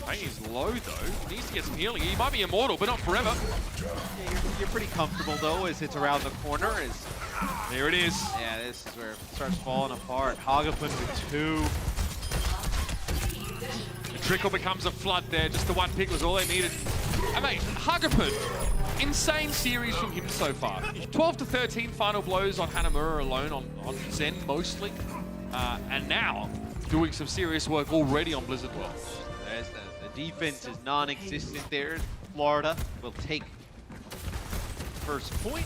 Fate is low though. Needs to get some healing. He might be immortal, but not forever. Yeah, you're pretty comfortable though as it's around the corner. There it is. Yeah, this is where it starts falling apart. Hagapun with 2. The trickle becomes a flood there. Just the one pick was all they needed. And mate, Hagapun, insane series from him so far. 12 to 13 final blows on Hanamura alone, on Zen mostly. And now doing some serious work already on Blizzard World. There's the defense is non-existent there. Florida will take first point.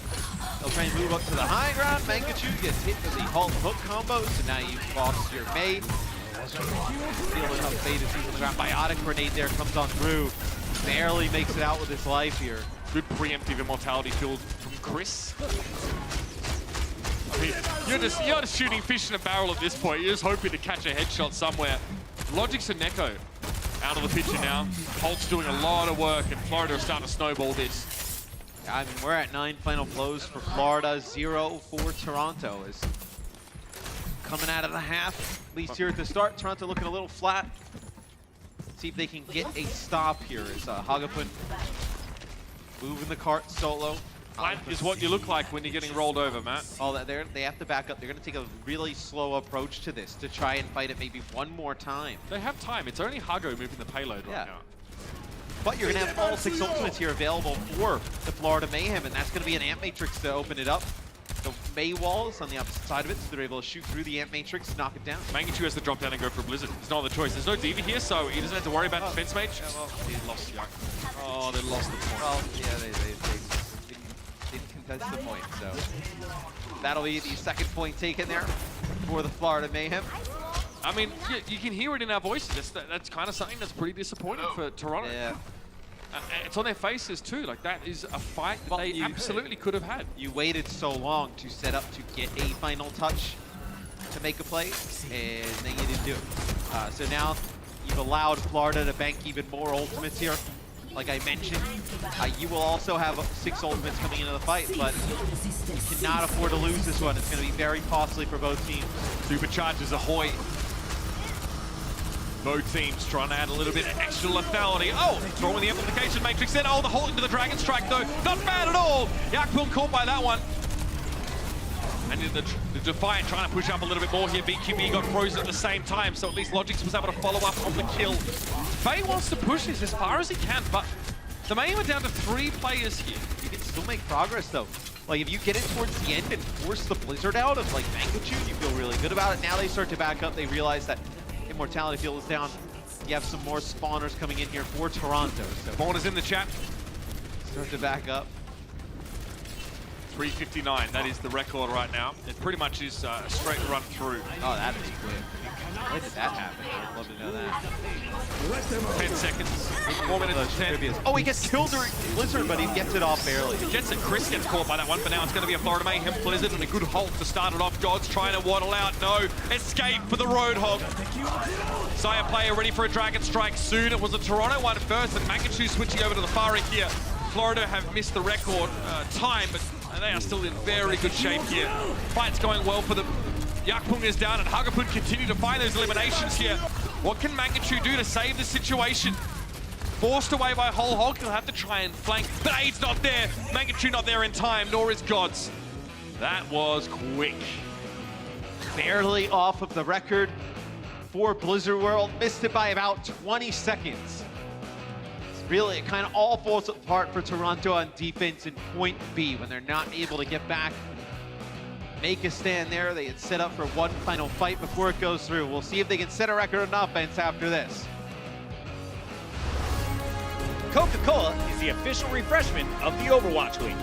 They'll try and move up to the high ground. Mangachu gets hit with the halt hook combo, so now you've lost your May. Feeling enough May to see on the ground. Biotic grenade there comes on through. Barely makes it out with his life here. Good preemptive immortality build from Chris. I mean, you're just shooting fish in a barrel at this point. You're just hoping to catch a headshot somewhere. Logic's and Neko out of the picture now. Holt's doing a lot of work, and Florida is starting to snowball this. I mean, we're at 9 final blows for Florida, 0 for Toronto. Is coming out of the half, at least here at the start. Toronto looking a little flat. See if they can get a stop here as Hagapun moving the cart solo. Flat is what you look like when you're getting rolled over, Matt. Oh, they have to back up. They're going to take a really slow approach to this to try and fight it maybe one more time. They have time. It's only Hago moving the payload right now. But you're going to have all 6 ultimates here available for the Florida Mayhem, and that's going to be an Ant Matrix to open it up. The May wall is on the opposite side of it, so they're able to shoot through the Ant Matrix, knock it down. Mangachu has to drop down and go for a Blizzard. There's no other choice. There's no Diva here, so he doesn't have to worry about defense mage. Yeah, well, he lost Yak. Oh, they lost the point. Well, yeah, they didn't contest the point, so that'll be the second point taken there for the Florida Mayhem. I mean, you can hear it in our voices. That's kind of something that's pretty disappointing for Toronto. Yeah. It's on their faces too. Like, that is a fight that they absolutely could have had. You waited so long to set up to get a final touch to make a play, and then you didn't do it. So now you've allowed Florida to bank even more ultimates here. Like I mentioned, you will also have 6 ultimates coming into the fight, but you cannot afford to lose this one. It's going to be very costly for both teams. Superchargers ahoy. Both teams trying to add a little bit of extra lethality. Oh, throwing the amplification matrix in. Oh, the hold into the Dragon Strike though. Not bad at all. Yakpul caught by that one. And the Defiant trying to push up a little bit more here. BQB got frozen at the same time, so at least Logix was able to follow up on the kill. Faye wants to push this as far as he can, but the Mayhem are down to 3 players here. You can still make progress though. Like if you get it towards the end and force the Blizzard out of like Mangachu, you feel really good about it. Now they start to back up. They realize that Immortality field is down. You have some more spawners coming in here for Toronto. So Spawners in the chat. Start to back up. 3:59, that is the record right now. It pretty much is a straight run through. Oh, that is quick. When did that happen? I'd love to know that. 10 seconds. 4 minutes and 10. Oh, he gets killed during Blizzard, but he gets it off barely. He gets it. Chris gets caught by that one, but now it's going to be a Florida Mayhem Blizzard and a good halt to start it off. God's trying to waddle out. No. Escape for the Roadhog. Saya player ready for a Dragon Strike soon. It was a Toronto one first, and Mangachu switching over to the far end here. Florida have missed the record time, but they are still in very good shape here. Fight's going well for them. Yakpung is down, and Hagapun continue to find those eliminations here. What can Mangachu do to save the situation? Forced away by Whole Hog, he'll have to try and flank, but Aid's not there. Mangachu not there in time, nor is Gods. That was quick. Barely off of the record for Blizzard World. Missed it by about 20 seconds. Really, it kind of all falls apart for Toronto on defense in point B when they're not able to get back, make a stand there. They had set up for one final fight before it goes through. We'll see if they can set a record on offense after this. Coca-Cola is the official refreshment of the Overwatch League.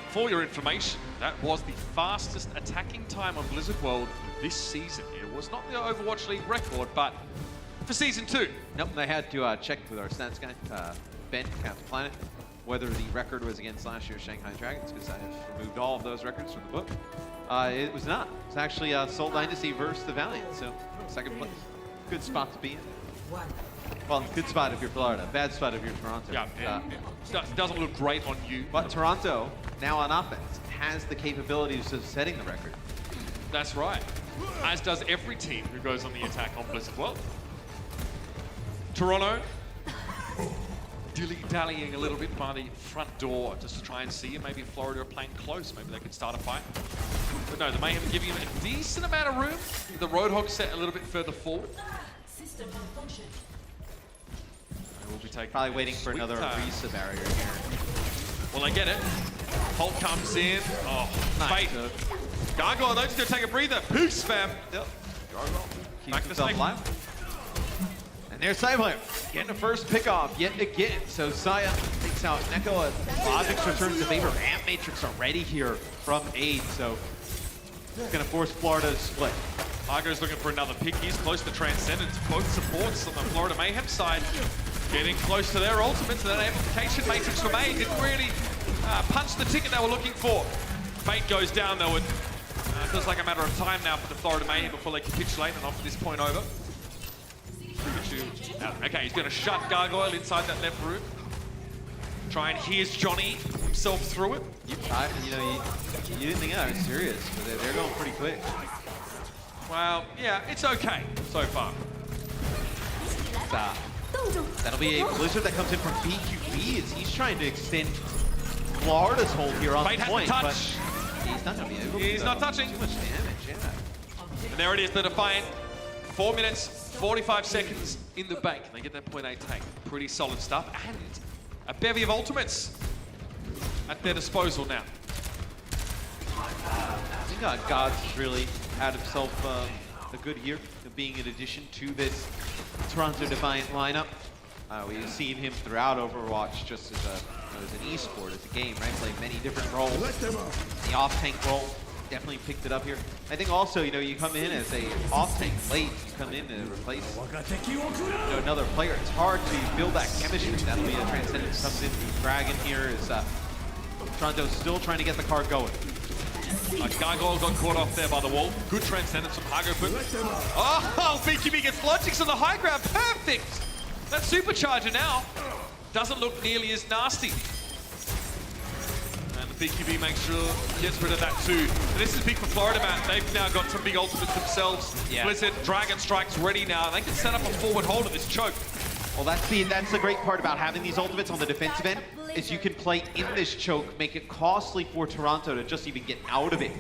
For your information, that was the fastest attacking time on Blizzard World this season. It was not the Overwatch League record, but for Season 2. Nope, they had to check with our stats guy, Ben, Captain Planet, whether the record was against last year's Shanghai Dragons, because I have removed all of those records from the book. It was not. It's actually Seoul Dynasty versus the Valiant, so second place. Good spot to be in. Well, good spot if you're Florida, bad spot if you're Toronto. Yeah, it doesn't look great on you. But Toronto, now on offense, has the capabilities of setting the record. That's right. As does every team who goes on the attack on Blizzard World. Toronto, dilly-dallying a little bit by the front door just to try and see if maybe Florida are playing close. Maybe they could start a fight. But no, the Mayhem giving him a decent amount of room. The Roadhog set a little bit further forward. System malfunction. We'll be taking probably waiting for another Risa barrier here. Well, they get it. Holt comes in. Oh, nice. Fate. Gargoyle, though, just going to take a breather. Peace, fam. Yep. Gargoyle back to himself alive. And there's Cyplayer getting a first pick off yet again. So Saya takes out Neko. Logix returns to favor. Amp Matrix already here from Aid. So it's going to force Florida to split. Argo's looking for another pick. He's close to Transcendence. Both supports on the Florida Mayhem side getting close to their ultimates. And that amplification matrix from A didn't really punch the ticket they were looking for. Fate goes down though. It feels like a matter of time now for the Florida Mayhem before they capitulate and offer this point over. Okay, he's going to shut Gargoyle inside that left room. Try and here's Johnny himself through it. You didn't think that was serious, but they're going pretty quick. Well, yeah, it's okay so far. That'll be a Blizzard that comes in from BQB as he's trying to extend Florida's hold here on the point, but he's not going to be able to. He's not touching. Too much damage, yeah. And there it is, the Defiant. 4 minutes, 45 seconds in the bank. They get that point A tank. Pretty solid stuff. And a bevy of ultimates at their disposal now. I think Gods has really had himself a good year of being an addition to this Toronto Defiant lineup. We've seen him throughout Overwatch just as an esport, as a game, right? Play many different roles. The off-tank role, definitely picked it up here. I think also, you come in as a off-tank late, you come in to replace another player. It's hard to build that chemistry. That'll be a Transcendence comes in through Dragon here as Toronto's still trying to get the card going. Gargoyle got caught off there by the wall. Good Transcendence from Hago. Oh, BQB gets Logix on the high ground. Perfect! That supercharger now doesn't look nearly as nasty. And the BQB makes sure gets rid of that too. But this is big for Florida, man. They've now got some big ultimates themselves. Yeah. Blizzard, Dragon Strike's ready now. They can set up a forward hold of this choke. Well, that's the great part about having these ultimates on the defensive end, is you can play in this choke, make it costly for Toronto to just even get out of it,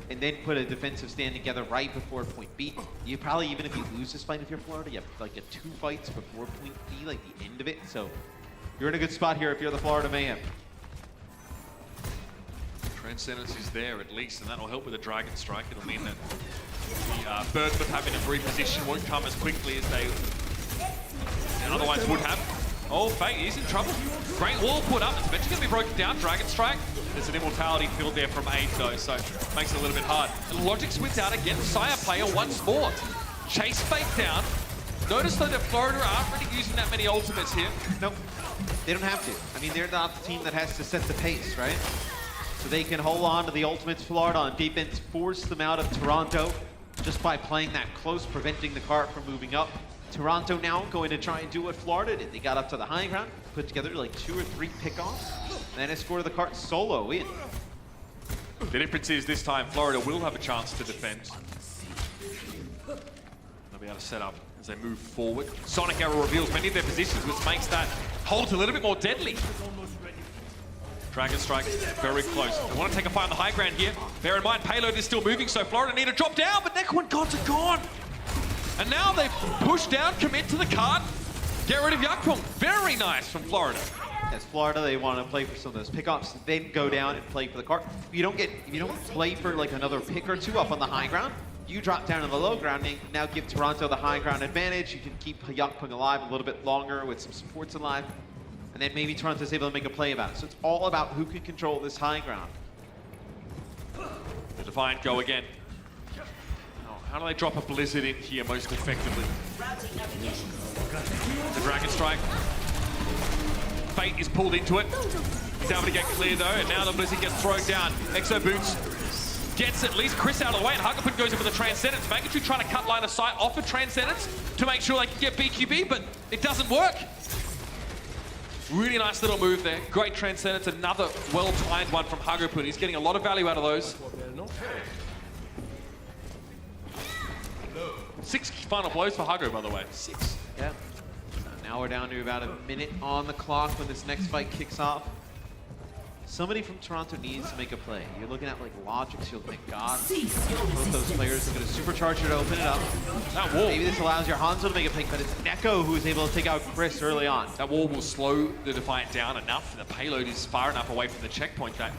and then put a defensive stand together right before point B. You probably, even if you lose this fight, if you're Florida, you have like a 2 fights before point B, like the end of it. So you're in a good spot here if you're the Florida Mayhem. Transcendence is there at least, and that'll help with the Dragon Strike. It'll mean that the Birdmouth having to reposition won't come as quickly as they otherwise would have. Oh, Fate, he's in trouble. Great wall put up. It's eventually going to be broken down. Dragon Strike. There's an immortality field there from 8 though, so makes it a little bit hard. And Logix wins out again. Sire player once more. Chase Fate down. Notice though that Florida aren't really using that many ultimates here. Nope, they don't have to. I mean, they're not the team that has to set the pace, right? So they can hold on to the ultimates. Florida on defense, force them out of Toronto just by playing that close, preventing the cart from moving up. Toronto now going to try and do what Florida did. They got up to the high ground, put together like 2 or 3 pickoffs, and then escorted the cart solo in. The difference is this time Florida will have a chance to defend. They'll be able to set up as they move forward. Sonic Arrow reveals many of their positions, which makes that hold a little bit more deadly. Dragon Strike very close. They want to take a fight on the high ground here. Bear in mind, payload is still moving, so Florida need to drop down, but Neko and Gods are gone. And now they push down, commit to the cart, get rid of Yakpong. Very nice from Florida. As Florida, they want to play for some of those pickups, then go down and play for the cart. If you don't play for like another pick or two up on the high ground, you drop down to the low ground and now give Toronto the high ground advantage. You can keep Yakpong alive a little bit longer with some supports alive. And then maybe Toronto's able to make a play about it. So it's all about who can control this high ground. The Defiant go again. Oh, how do they drop a Blizzard in here most effectively? The Dragon Strike. Fate is pulled into it. He's able to get clear though, and now the Blizzard gets thrown down. Exo Boots gets at least Chris out of the way, and Hugapun goes in with the Transcendence. Magnitude trying to cut line of sight off of Transcendence to make sure they can get BQB, but it doesn't work. Really nice little move there. Great Transcendence, another well-timed one from Hugapun. He's getting a lot of value out of those. 6 final blows for Hago, by the way. 6. Yeah. Now we're down to about a minute on the clock when this next fight kicks off. Somebody from Toronto needs to make a play. You're looking at like Logic's, you're looking at God. Both those players are going to supercharge it to open it up. That wall. Maybe this allows your Hanzo to make a pick, but it's Neko who's able to take out Chris early on. That wall will slow the Defiant down enough. The payload is far enough away from the checkpoint that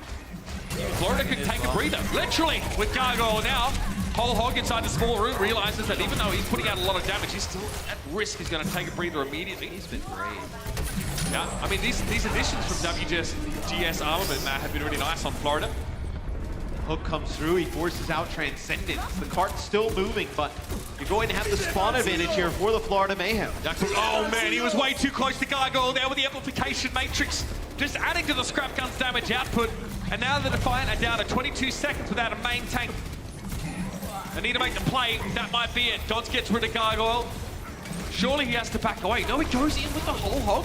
Florida can take a breather. Literally, with Gargoyle now. Whole Hog inside the small room realizes that even though he's putting out a lot of damage, he's still at risk. He's going to take a breather immediately. He's been great. Yeah, I mean, these additions from WGS Armament have been really nice on Florida. Hook comes through, he forces out Transcendence. The cart's still moving, but you're going to have the spawn advantage here for the Florida Mayhem. Oh man, he was way too close to Gargoyle there with the Amplification Matrix, just adding to the Scrap Gun's damage output. And now the Defiant are down to 22 seconds without a main tank. They need to make the play. That might be it. Dodds gets rid of Gargoyle. Surely he has to back away. No, he goes in with the whole hog.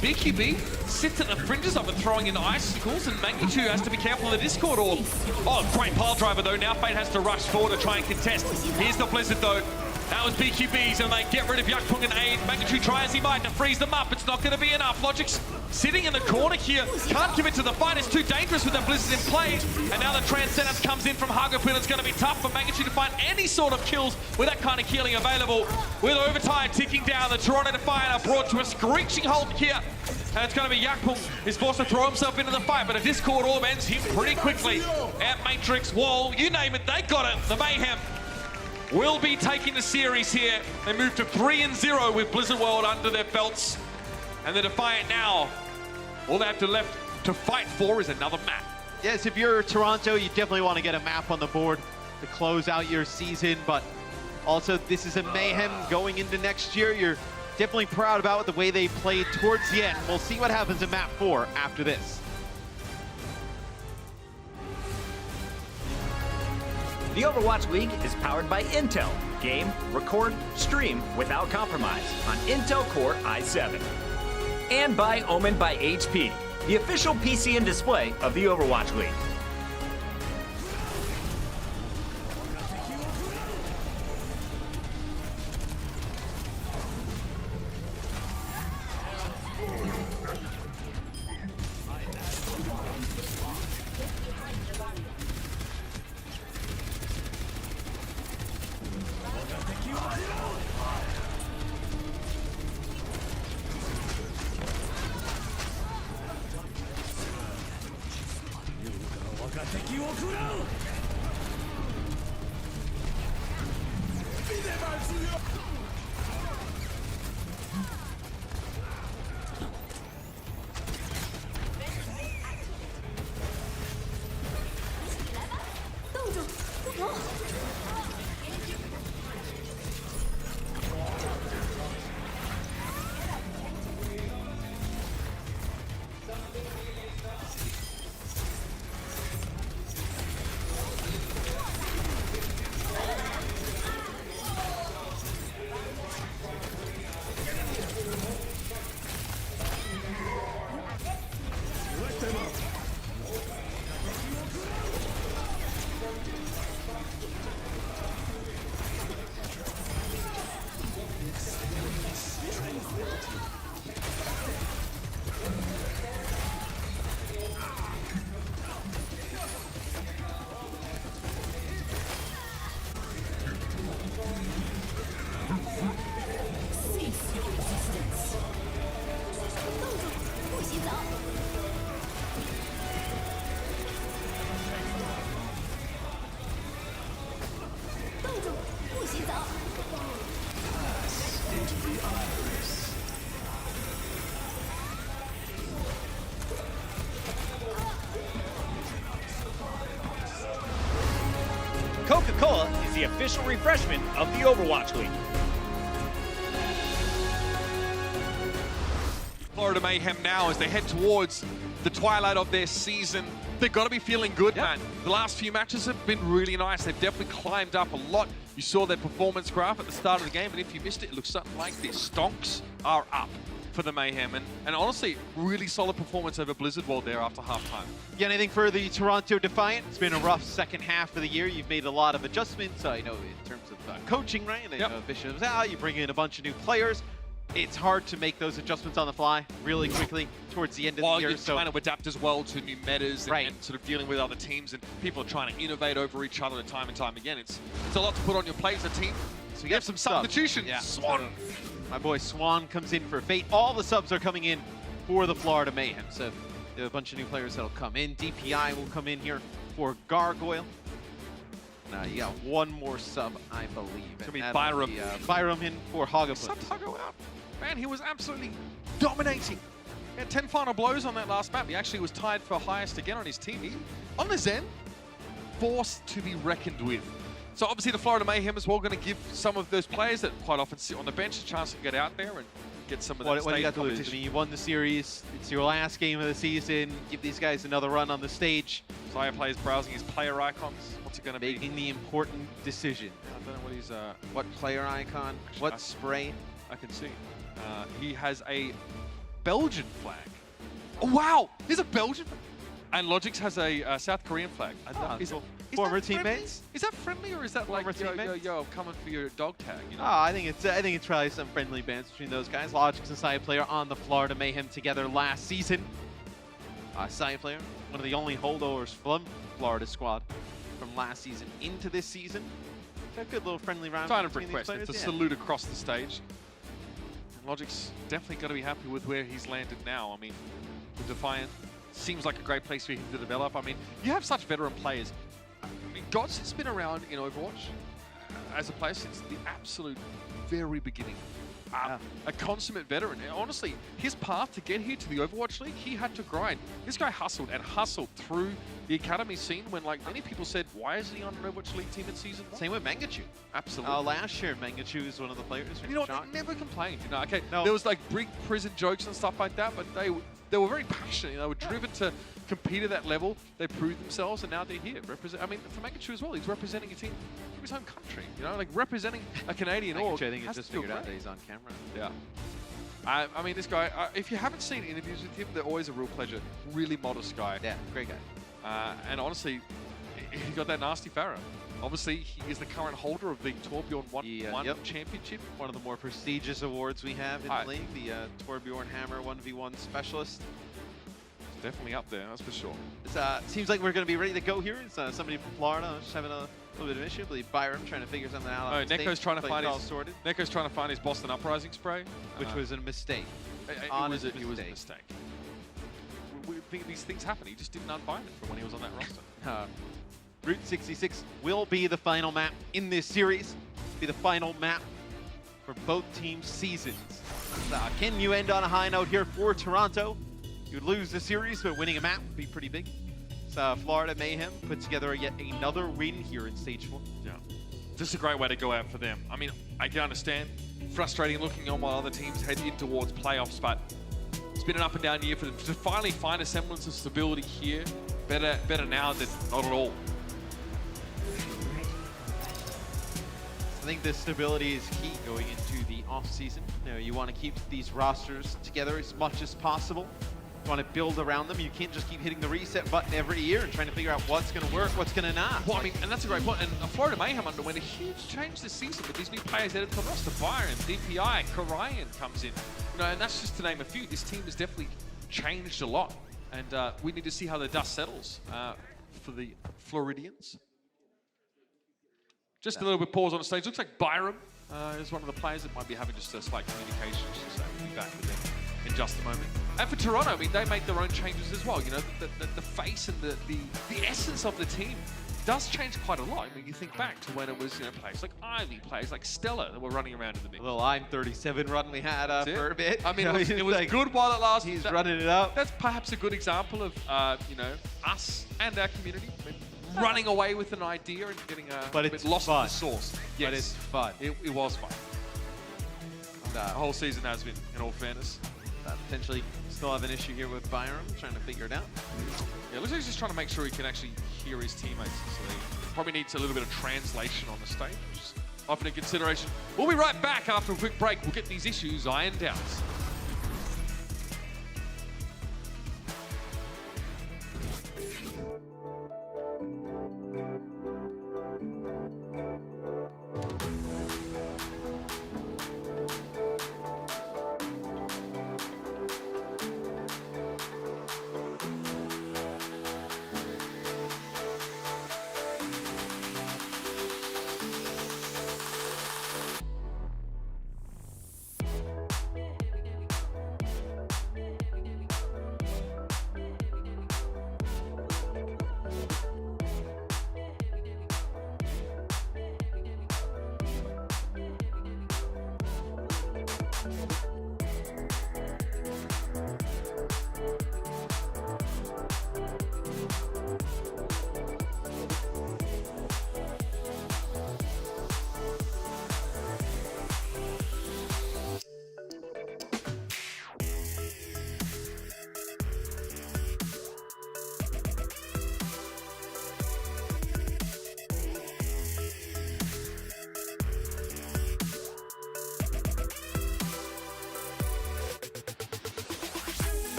BQB sits at the fringes of it, throwing in icicles, and Magnitude has to be careful of the Discord orb. Oh, great pile driver though. Now Fate has to rush forward to try and contest. Here's the Blizzard though. That was BQB's, and they get rid of Yakpong and aid. Magnitude try as he might to freeze them up. It's not going to be enough. Logic's sitting in the corner here. Can't commit to the fight. It's too dangerous with the Blizzard in play. And now the Transcendence comes in from Hugapun. It's going to be tough for Magnitude to find any sort of kills with that kind of healing available. With overtime ticking down, the Toronto Defiant are brought to a screeching halt here. And it's going to be Yakpong who's forced to throw himself into the fight, but a Discord orb ends him pretty quickly. Amp Matrix, Wall, you name it, they got it. The Mayhem will be taking the series here. They move to 3-0 with Blizzard World under their belts. And the Defiant now, all they have to left to fight for is another map. Yes, if you're Toronto, you definitely want to get a map on the board to close out your season, but also this is a Mayhem going into next year. You're definitely proud about the way they played towards the end. We'll see what happens in map 4 after this. The Overwatch League is powered by Intel. Game, record, stream without compromise on Intel Core i7. And by Omen by HP, the official PC and display of the Overwatch League. is the official refreshment of the Overwatch League. Florida Mayhem now as they head towards the twilight of their season. They've got to be feeling good, man. The last few matches have been really nice. They've definitely climbed up a lot. You saw their performance graph at the start of the game, and if you missed it, it looks something like this. Stonks are up for the Mayhem, and honestly, really solid performance over Blizzard World there after halftime. Yeah, anything for the Toronto Defiant? It's been a rough second half of the year. You've made a lot of adjustments, I know, in terms of coaching, right? And then Bishop's out, you bring in a bunch of new players. It's hard to make those adjustments on the fly really quickly towards the end of the year. You're trying to adapt as well to new metas and sort of dealing with other teams, and people are trying to innovate over each other time and time again. It's a lot to put on your plate as a team. So you have some substitutions. Yeah. Swan. My boy Swan comes in for Fate. All the subs are coming in for the Florida Mayhem. So there are a bunch of new players that'll come in. DPI will come in here for Gargoyle. Now you got one more sub, I believe. It's going to be Byram. Byram in for Hogaput. Subbed Huggo out. Man, he was absolutely dominating. He had 10 final blows on that last map. He actually was tied for highest again on his team. He, on the Zen, forced to be reckoned with. So obviously the Florida Mayhem as well going to give some of those players that quite often sit on the bench a chance to get out there and get some of that What do you got to lose? competition. I mean, you won the series. It's your last game of the season. Give these guys another run on the stage. Saya plays browsing his player icons. What's it going to be? Making the important decision. I don't know what he's... what player icon? What spray? I can see. He has a Belgian flag. Oh, wow! There's a Belgian flag. And Logix has a South Korean flag. Is former that teammates? Is that friendly, or is that Former like, yo, teammates? I'm coming for your dog tag? You know? Oh, I think it's probably some friendly bands between those guys. Logix and Side Player on the Florida Mayhem together last season. Side Player, one of the only holdovers from Florida squad from last season into this season. A good little friendly round. Sign of between these request. players, It's a salute across the stage. And Logix definitely going to be happy with where he's landed now. I mean, the Defiant seems like a great place for him to develop. I mean, you have such veteran players. I mean, Gods has been around in Overwatch as a player since the absolute very beginning. A consummate veteran. And honestly, his path to get here to the Overwatch League, he had to grind. This guy hustled and hustled through the academy scene when, like, many people said, why is he on an Overwatch League team in Season 1? Same with Mangachu. Absolutely. Last year, Mangachu was one of the players. You know what? They never complained. You know, okay, No. there was like big prison jokes and stuff like that, but they were very passionate. They were driven to compete at that level. They proved themselves, and now they're here. I mean, for Mangachu as well, he's representing a team from his home country. You know, like representing a Canadian org. I think has it's just to feel figured out great. that he's on camera. Yeah. I mean, this guy, if you haven't seen interviews with him, they're always a real pleasure. Really modest guy. Yeah, great guy. And honestly, he got that nasty Pharaoh. Obviously, he is the current holder of the Torbjorn 1 championship. One of the more prestigious awards we have in the league, the Torbjorn Hammer 1v1 Specialist. It's definitely up there, that's for sure. It seems like we're going to be ready to go here. It's somebody from Florida just having a little bit of an issue. I believe Byram trying to figure something out. Oh, Neko's trying to find his sorted, Neko's trying to find his Boston Uprising spray, which was a mistake. It was a mistake. These things happen. He just didn't unbind it from when he was on that roster. Route 66 will be the final map in this series. Be the final map for both teams' seasons. Can you end on a high note here for Toronto? You'd lose the series, but winning a map would be pretty big. So Florida Mayhem put together yet another win here in Stage 4. Yeah. This is a great way to go out for them. I mean, I can understand frustrating looking on while other teams head in towards playoffs, but it's been an up and down year for them to finally find a semblance of stability here. Better now than not at all. I think the stability is key going into the off-season. You know, you want to keep these rosters together as much as possible. You want to build around them. You can't just keep hitting the reset button every year and trying to figure out what's going to work, what's going to not. Well, I mean, and that's a great point. And Florida Mayhem underwent a huge change this season with these new players added to the roster. Byron, DPI, Karayan comes in. You know, and that's just to name a few. This team has definitely changed a lot. And we need to see how the dust settles for the Floridians. Just a little bit pause on the stage. Looks like Byram is one of the players that might be having just a slight communication. So we'll be back with them in just a moment. And for Toronto, I mean, they make their own changes as well. You know, the face and the essence of the team does change quite a lot. I mean, you think back to when it was, you know, players like Ivy, players like Stella that were running around in the mix. A little I'm 37 run we had for a bit. I mean, it was like, good while it lasted. He's running it up. That's perhaps a good example of, you know, us and our community. I mean, running away with an idea and getting But a it's bit lost fun. in the sauce. Yes, But it's fun. It was fun. The whole season has been, in all fairness. Potentially still have an issue here with Byram, trying to figure it out. Yeah, it looks like he's just trying to make sure he can actually hear his teammates. So he probably needs a little bit of translation on the stage, which is often a consideration. We'll be right back after a quick break. We'll get these issues ironed out.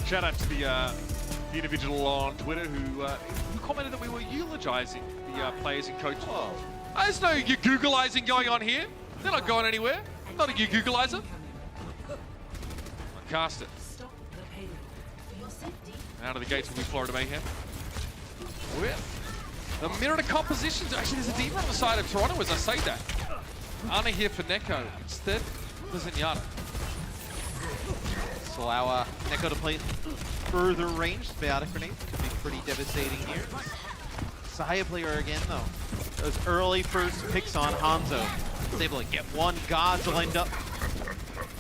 Shout out to the individual on Twitter who commented that we were eulogizing the players and coaches. Oh. There's no Googleizing going on here. They're not going anywhere. Not a Googleizer. Cast it. Out of the gates will be Florida Mayhem. With the mirror to compositions. Actually, there's a deeper on the side of Toronto as I say that. Ana here for Neko. Instead, there's Zenyatta. This will allow Neko to play further range. Biotic grenade could be pretty devastating here. Saya player again, though. Those early first picks on Hanzo. He's able to get one. Gods will end up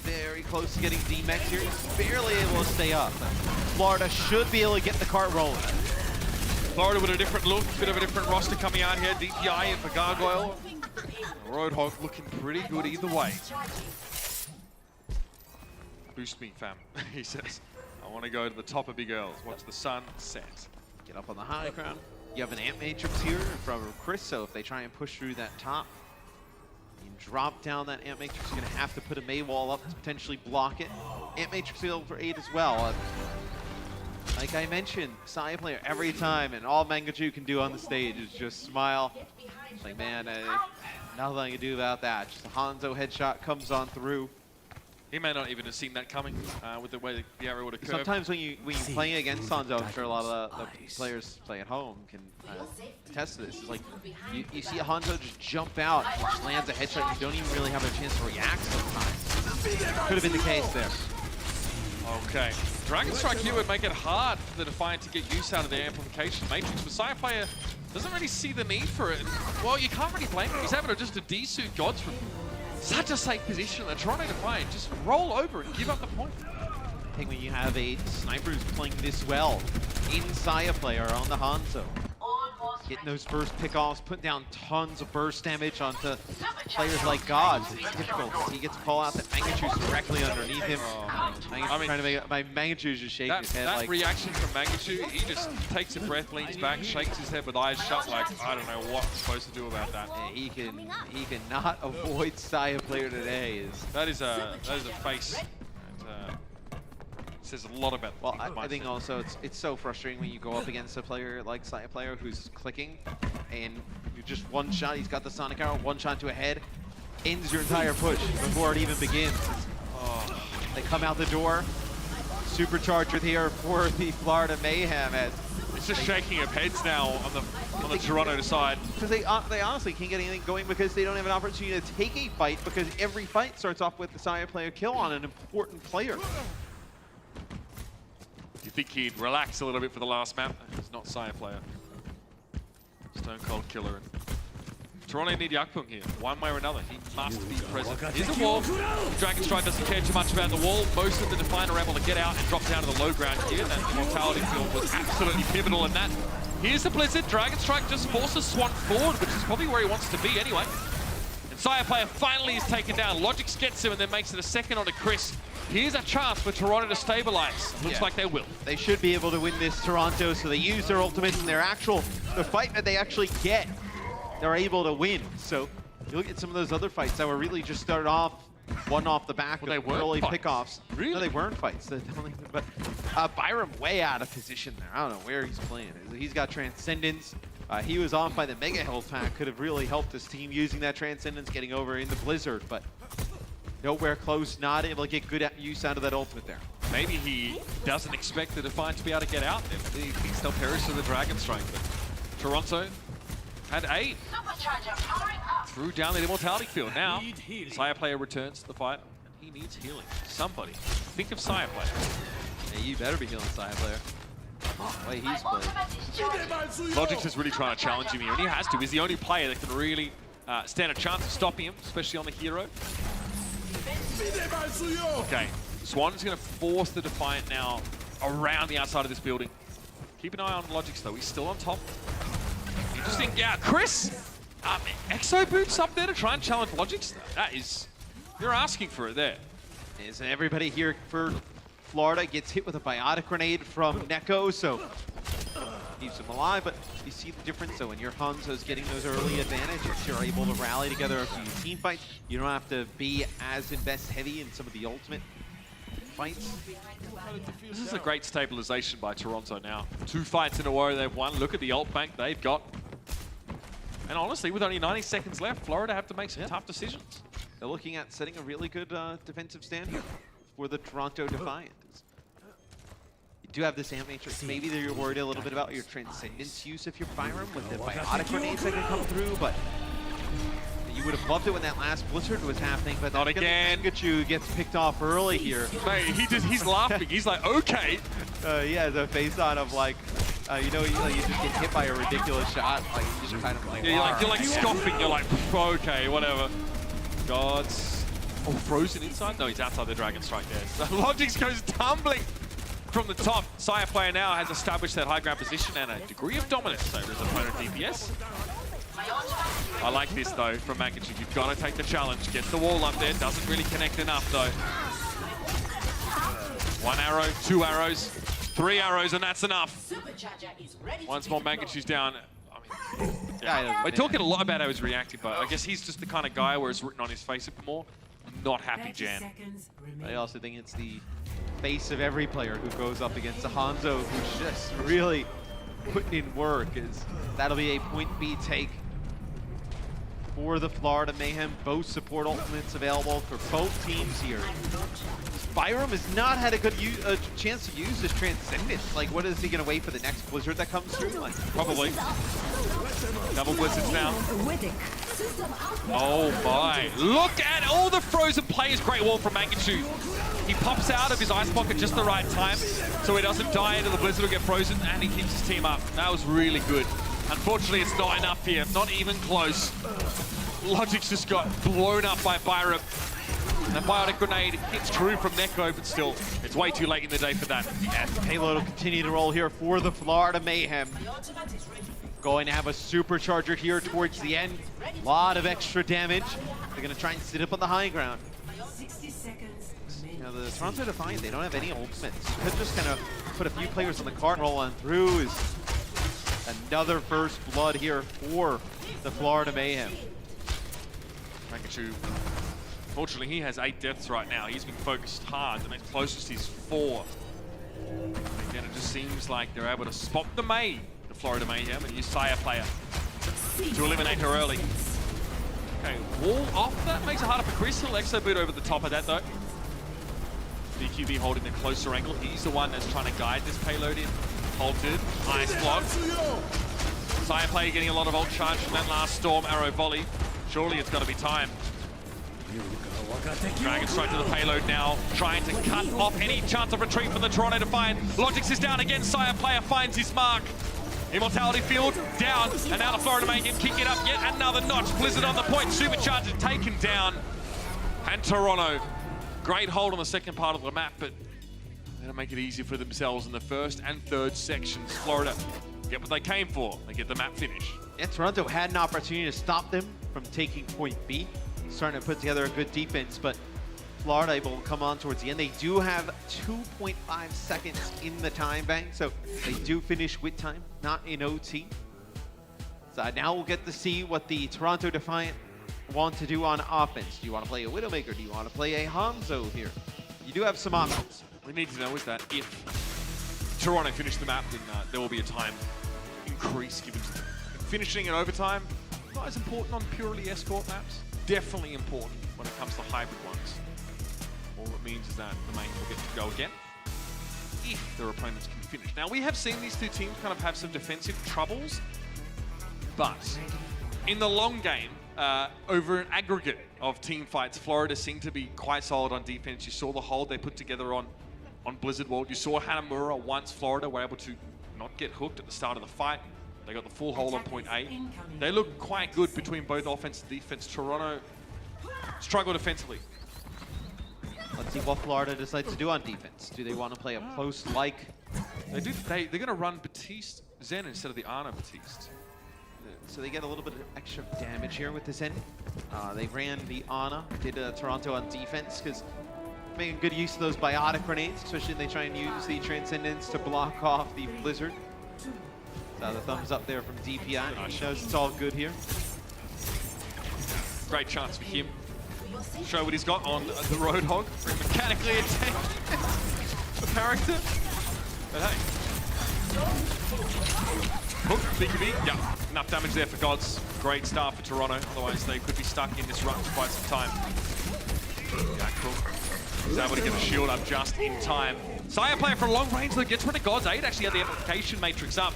very close to getting D-Mech here. He's barely able to stay up. But Florida should be able to get the cart rolling. Florida with a different look, bit of a different roster coming out here. DPI and for Gargoyle. Roadhog looking pretty good either way. Boost me, fam, he says. I want to go to the top of Big Earls. Watch the sun set. Get up on the high ground. You have an Amp Matrix here from Chris, so if they try and push through that top, you drop down that Amp Matrix, you're going to have to put a May wall up to potentially block it. Amp Matrix field for 8 as well. Like I mentioned, Saya player every time, and all Mangachu can do on the stage is just smile. It's like, man, nothing I can do about that. Just a Hanzo headshot comes on through. He may not even have seen that coming with the way the arrow would have curved. Sometimes when you play against Hanzo, I'm sure a lot of the players play at home can attest to this. It's like you see a Hanzo just jump out and just lands a headshot. You don't even really have a chance to react sometimes. Could have been the case there. Okay. Dragon Strike here would make it hard for the Defiant to get use out of their amplification matrix, but Saya player doesn't really see the need for it. Well, you can't really blame him. He's having to just de-suit Gods from such a safe position that Toronto Defiant just roll over and give up the point. I think when you have a sniper who's playing this well, in Saya player on the Hanzo, getting those first pickoffs, putting down tons of burst damage onto players like Gods, it's difficult. He gets a call out that Mangachu's directly underneath him. Trying to make my Mangachu's just shaking his head. That like, reaction from Mangachu, he just takes a breath, leans back, shakes his head with eyes shut like, I don't know what I'm supposed to do about that. Yeah, he cannot avoid Saya player today. That is a face. Says a lot about. Well, I think also it's so frustrating when you go up against a player like Saya player who's clicking, and you just one shot. He's got the Sonic arrow, one shot to a head, ends your entire push before it even begins. Oh, they come out the door, supercharger here for the Florida Mayhem as It's just shaking of heads now on the Toronto side. Because they honestly can't get anything going because they don't have an opportunity to take a fight, because every fight starts off with the Saya player kill on an important player. You think he'd relax a little bit for the last map? He's not Saya player. Stone Cold Killer. And Toronto need Yakpung here, one way or another. He must be present. Here's a wall. Dragon Strike doesn't care too much about the wall. Most of the Defiant are able to get out and drop down to the low ground here. That Immortality field was absolutely pivotal in that. Here's the Blizzard. Dragon Strike just forces Swan forward, which is probably where he wants to be anyway. And Saya player finally is taken down. Logix gets him and then makes it a second onto Chris. Here's a chance for Toronto to stabilize. Looks like they will. They should be able to win this, Toronto, so they use their ultimates and the fight that they actually get, they're able to win. So you look at some of those other fights that were really just started off one off the back of early pickoffs. Really? No, they weren't fights. But Byram way out of position there. I don't know where he's playing. He's got Transcendence. He was off by the Mega Health pack. Could have really helped his team using that Transcendence, getting over in the Blizzard, but nowhere close, not able to get good use out of that ultimate there. Maybe he doesn't expect the Defiant to be able to get out. He thinks they'll perish to the Dragon Strike. But Toronto had 8. Threw down the Immortality field. Now, Saya player returns to the fight. He needs healing. Somebody. Think of Saya player. Yeah, you better be healing Saya player. The way he's playing. Logix is really trying to challenge him here, and he has to. He's the only player that can really stand a chance of stopping him, especially on the hero. Okay, Swan's going to force the Defiant now around the outside of this building. Keep an eye on Logix though, he's still on top. Interesting, yeah, Chris! Exo boots up there to try and challenge Logix. That is, you're asking for it there. And everybody here for Florida gets hit with a biotic grenade from Neko, so keeps him alive, but you see the difference. So when your Hanzo's getting those early advantages, you're able to rally together a few team fights. You don't have to be as invest heavy in some of the ultimate fights. This is a great stabilization by Toronto now. 2 fights in a row they've won. Look at the ult bank they've got. And honestly, with only 90 seconds left, Florida have to make some tough decisions. They're looking at setting a really good defensive stand here for the Toronto Defiant. You do have this Amp Matrix. Maybe you're worried a little bit about your Transcendence use if you're Byram with the biotic grenades that can come through, but you would have loved it when that last Blizzard was happening, but not again. Pikachu gets picked off early here. Mate, he's laughing. He's like, okay. Yeah, the face on of like, you know, you just get hit by a ridiculous shot, like you just kind of like, yeah, you're like scoffing. You're like, okay, whatever. Gods. Oh, frozen inside? No, he's outside the Dragon Strike there. So Logix goes tumbling from the top. Saya player now has established that high ground position and a degree of dominance over his opponent DPS. I like this though from Magnitude. You've got to take the challenge. Gets the wall up there. Doesn't really connect enough though. 1 arrow, 2 arrows, 3 arrows, and that's enough. Once more, Magnitude's down. I mean, yeah, we're talking a lot about how he's reacting, but I guess he's just the kind of guy where it's written on his face a bit more. Not happy, Jan. I also think it's the face of every player who goes up against a Hanzo who's just really putting in work. That'll be a point B take for the Florida Mayhem. Both support ultimates available for both teams here. Byram has not had a good chance to use his Transcendence. Like, what is he going to wait for the next Blizzard that comes through? Like, probably. Double Blizzards now. Oh my. Look at all the frozen players. Great wall from Magnitude. He pops out of his ice pocket just the right time so he doesn't die into the Blizzard or get frozen, and he keeps his team up. That was really good. Unfortunately, it's not enough here. Not even close. Logix just got blown up by Byram. And the biotic grenade hits true from Neko, but still, it's way too late in the day for that. Yeah, the payload will continue to roll here for the Florida Mayhem. Going to have a supercharger here towards the end. A lot of extra damage. They're going to try and sit up on the high ground. Now, the Toronto Defiant, they don't have any ultimates. You could just kind of put a few players on the cart and roll on through. Is another first blood here for the Florida Mayhem. Magnitude. Fortunately, he has 8 deaths right now. He's been focused hard. The next closest is 4. Again, it just seems like they're able to spot the Florida Mayhem, and use Saya player to eliminate her early. Okay, wall off. That makes it harder for Chris. He'll exo boot over the top of that, though. DQB holding the closer angle. He's the one that's trying to guide this payload in. halted. Nice block. Saya player getting a lot of ult charge from that last Storm Arrow volley. Surely it's got to be time. Dragon strike to the payload now, trying to cut off any chance of retreat from the Toronto Defiant. Logix is down again. Saya player finds his mark. Immortality field down, and now the Florida Mayhem kick it up yet another notch. Blizzard on the point, Supercharger taken down. And Toronto, great hold on the second part of the map, but they're gonna make it easier for themselves in the first and third sections. Florida get what they came for. They get the map finish. Yeah, Toronto had an opportunity to stop them from taking point B. Starting to put together a good defense, but Florida able to come on towards the end. They do have 2.5 seconds in the time bank, so they do finish with time, not in OT. So now we'll get to see what the Toronto Defiant want to do on offense. Do you want to play a Widowmaker? Do you want to play a Hanzo here? You do have some options. We need to know is that if Toronto finish the map, then there will be a time increase given to them. Finishing in overtime, not as important on purely escort maps. Definitely important when it comes to hybrid ones. All it means is that the main will get to go again if their opponents can finish. Now, we have seen these two teams kind of have some defensive troubles, but in the long game, over an aggregate of team fights, Florida seemed to be quite solid on defense. You saw the hold they put together on Blizzard World. You saw Hanamura, once Florida were able to not get hooked at the start of the fight. They got the full hold on point A. They look quite good between both offense and defense. Toronto struggle defensively. Let's see what Florida decides to do on defense. Do they want to play a close like? They're going to run Batiste Zen instead of the Ana Batiste. So they get a little bit of extra damage here with the Zen. They ran the Ana, did Toronto on defense, because making good use of those biotic grenades, especially if they try and use the Transcendence to block off the Blizzard. So the thumbs up there from DPI. Shows it's all good here. Great chance for him. Show what he's got on the Roadhog. Very mechanically attacked character. But hey. Hook, BKB. Yeah, enough damage there for Gods. Great start for Toronto. Otherwise, they could be stuck in this run for quite some time. Jackal is able to get the shield up just in time. Saya player for long range though gets rid of Gods. 8 actually had the application matrix up.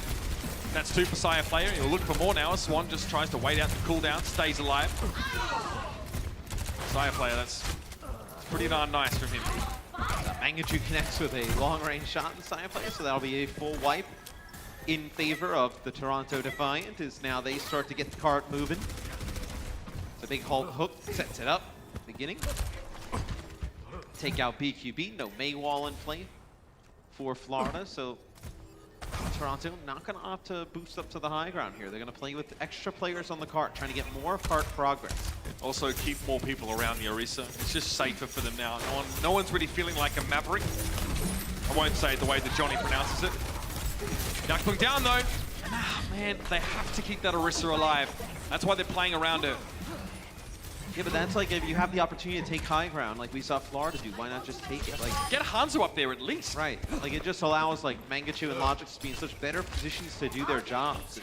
That's 2 for Saya player. He'll look for more now. Swan just tries to wait out the cooldown, stays alive. Saya player, that's pretty darn nice from him. Mangachu connects with a long-range shot in Saya player, so that'll be a full wipe in favor of the Toronto Defiant, as now they start to get the cart moving. It's a big Hulk hook, sets it up, beginning. Take out BQB, no Maywall in play for Florida, so Toronto not going to opt to boost up to the high ground here. They're going to play with extra players on the cart, trying to get more cart progress. Also keep more people around the Orisa. It's just safer for them now. No one's really feeling like a maverick. I won't say it the way that Johnny pronounces it. Yakpung down though. Man, they have to keep that Orisa alive. That's why they're playing around it. Yeah, but that's like if you have the opportunity to take high ground, like we saw Florida do, why not just take it? Like, get Hanzo up there at least. Right. Like it just allows like Mangachu and Logix to be in such better positions to do their jobs.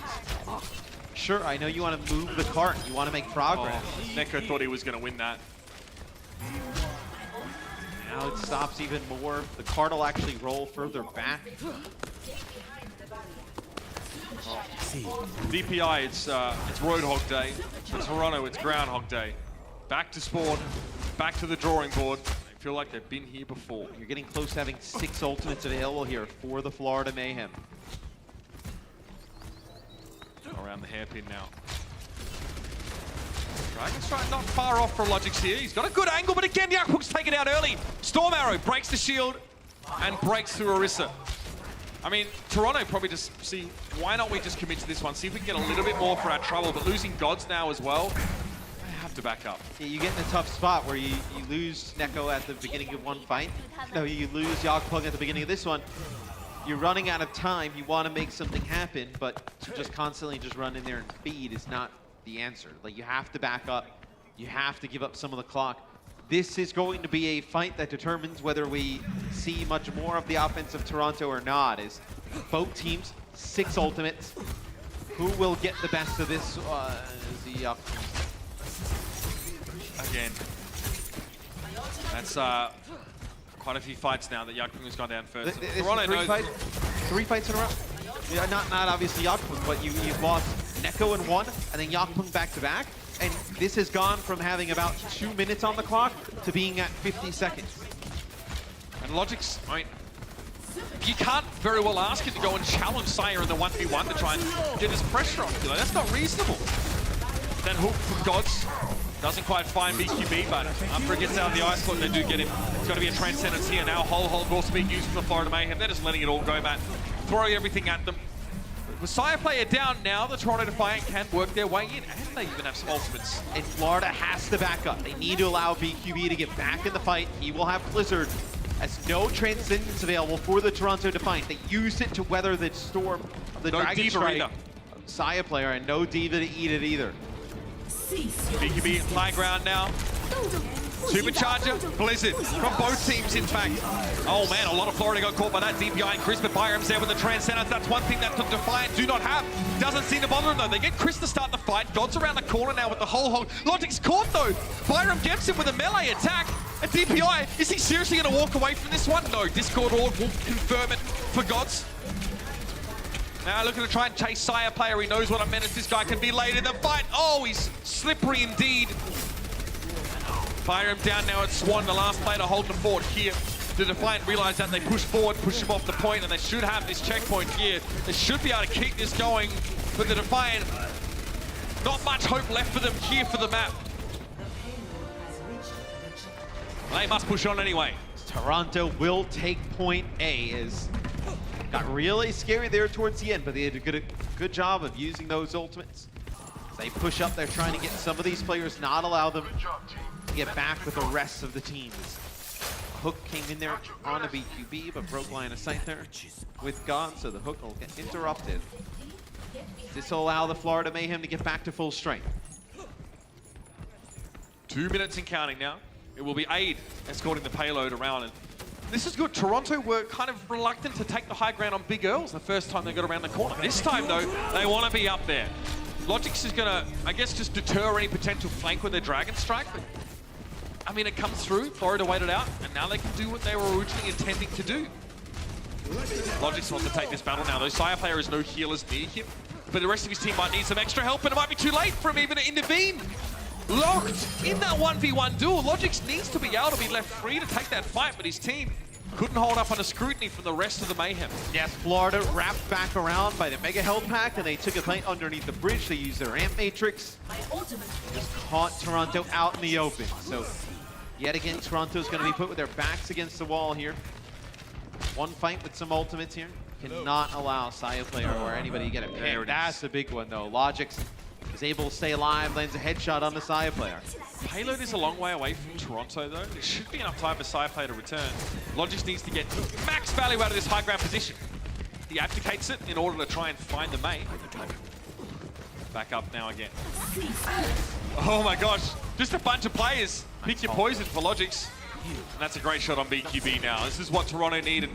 Sure, I know you want to move the cart, you want to make progress. Oh, Neko thought he was going to win that. Now it stops even more. The cart will actually roll further back. DPI, it's Roadhog Day. For Toronto, it's Groundhog Day. Back to spawn, back to the drawing board. They feel like they've been here before. You're getting close to having 6 ultimates available here for the Florida Mayhem. Around the hairpin now. Dragon Strike not far off for Logix here. He's got a good angle, but again, Yakpung's taken out early. Storm Arrow breaks the shield and breaks through Orisa. I mean, Toronto probably just see, why not we just commit to this one? See if we can get a little bit more for our trouble, but losing Gods now as well, they have to back up. Yeah, you get in a tough spot where you lose Neko at the beginning of one fight. No, you lose Yakpung at the beginning of this one. You're running out of time, you want to make something happen, but to just constantly just run in there and feed is not the answer. Like, you have to back up, you have to give up some of the clock. This is going to be a fight that determines whether we see much more of the offense of Toronto or not. Is both teams, 6 ultimates. Who will get the best of this? Again, that's quite a few fights now that Yakpung has gone down first. Toronto knows 3 fights in a row. Yeah, not obviously Yakpung, but you've lost Neko in one, and then Yakpung back-to-back. And this has gone from having about 2 minutes on the clock to being at 50 seconds. And Logic's, I mean, you can't very well ask him to go and challenge Sire in the 1v1 to try and get his pressure off. Like, that's not reasonable. Then hook from Gods. Doesn't quite find BQB, but after it gets out of the ice block, they do get him. It's got to be a transcendence here now. Whole also being used from the Florida Mayhem. They're just letting it all go, man. Throwing everything at them. With Sire player down now, the Toronto Defiant can work their way in, and they even have some ultimates. And Florida has to back up. They need to allow BQB to get back in the fight. He will have Blizzard. As no transcendence available for the Toronto Defiant. They used it to weather the storm of the Dragon Strike. Saya player, and no Diva to eat it either. BQB high ground now. Supercharger, Blizzard from both teams, in fact. Oh man, a lot of Florida got caught by that DPI, and Chris, but Byram's there with the Transcendence. That's one thing that the Defiant do not have. Doesn't seem to bother them though. They get Chris to start the fight. God's around the corner now with the whole hog. Logic's caught though. Byram gets him with a melee attack. And DPI, is he seriously going to walk away from this one? No, Discord Orb will confirm it for Gods. Now looking to try and chase Sire player. He knows what a menace this guy can be late in the fight. Oh, he's slippery indeed. Fire him down now at Swan, the last player to hold the fort here. The Defiant realize that they push forward, push him off the point, and they should have this checkpoint here. They should be able to keep this going, but the Defiant, not much hope left for them here for the map. They must push on anyway. Toronto will take point A. Is got really scary there towards the end, but they did a good job of using those ultimates. As they push up, they're trying to get some of these players, not allow them to get back with the rest of the teams. Hook came in there on a BQB, but broke line of sight there with God, so the hook will get interrupted. This will allow the Florida Mayhem to get back to full strength. 2 minutes and counting now. It will be Aid escorting the payload around. And this is good. Toronto were kind of reluctant to take the high ground on Big Earls the first time they got around the corner. This time, though, they want to be up there. Logix is going to, I guess, just deter any potential flank with their Dragon Strike. But, I mean, it comes through. Florida waited out, and now they can do what they were originally intending to do. Logix wants to take this battle now. Though Sire player has no healers near him, but the rest of his team might need some extra help, and it might be too late for him even to intervene. Locked in that 1v1 duel. Logix needs to be able to be left free to take that fight, but his team couldn't hold up under scrutiny from the rest of the Mayhem. Yes, Florida wrapped back around by the Mega Health Pack, and they took a fight underneath the bridge. They used their Amp Matrix. Just caught Toronto out in the open. So, yet again, Toronto's going to be put with their backs against the wall here. One fight with some ultimates here. Cannot allow Saya player or anybody to get a pick. That's a big one, though. Logix is able to stay alive, lands a headshot on the Saya player. Payload is a long way away from Toronto, though. There should be enough time for Saya player to return. Logix needs to get max value out of this high ground position. He abdicates it in order to try and find the May. Back up now again. Oh my gosh, just a bunch of players. Pick your poison for Logix. And that's a great shot on BQB now. This is what Toronto need. And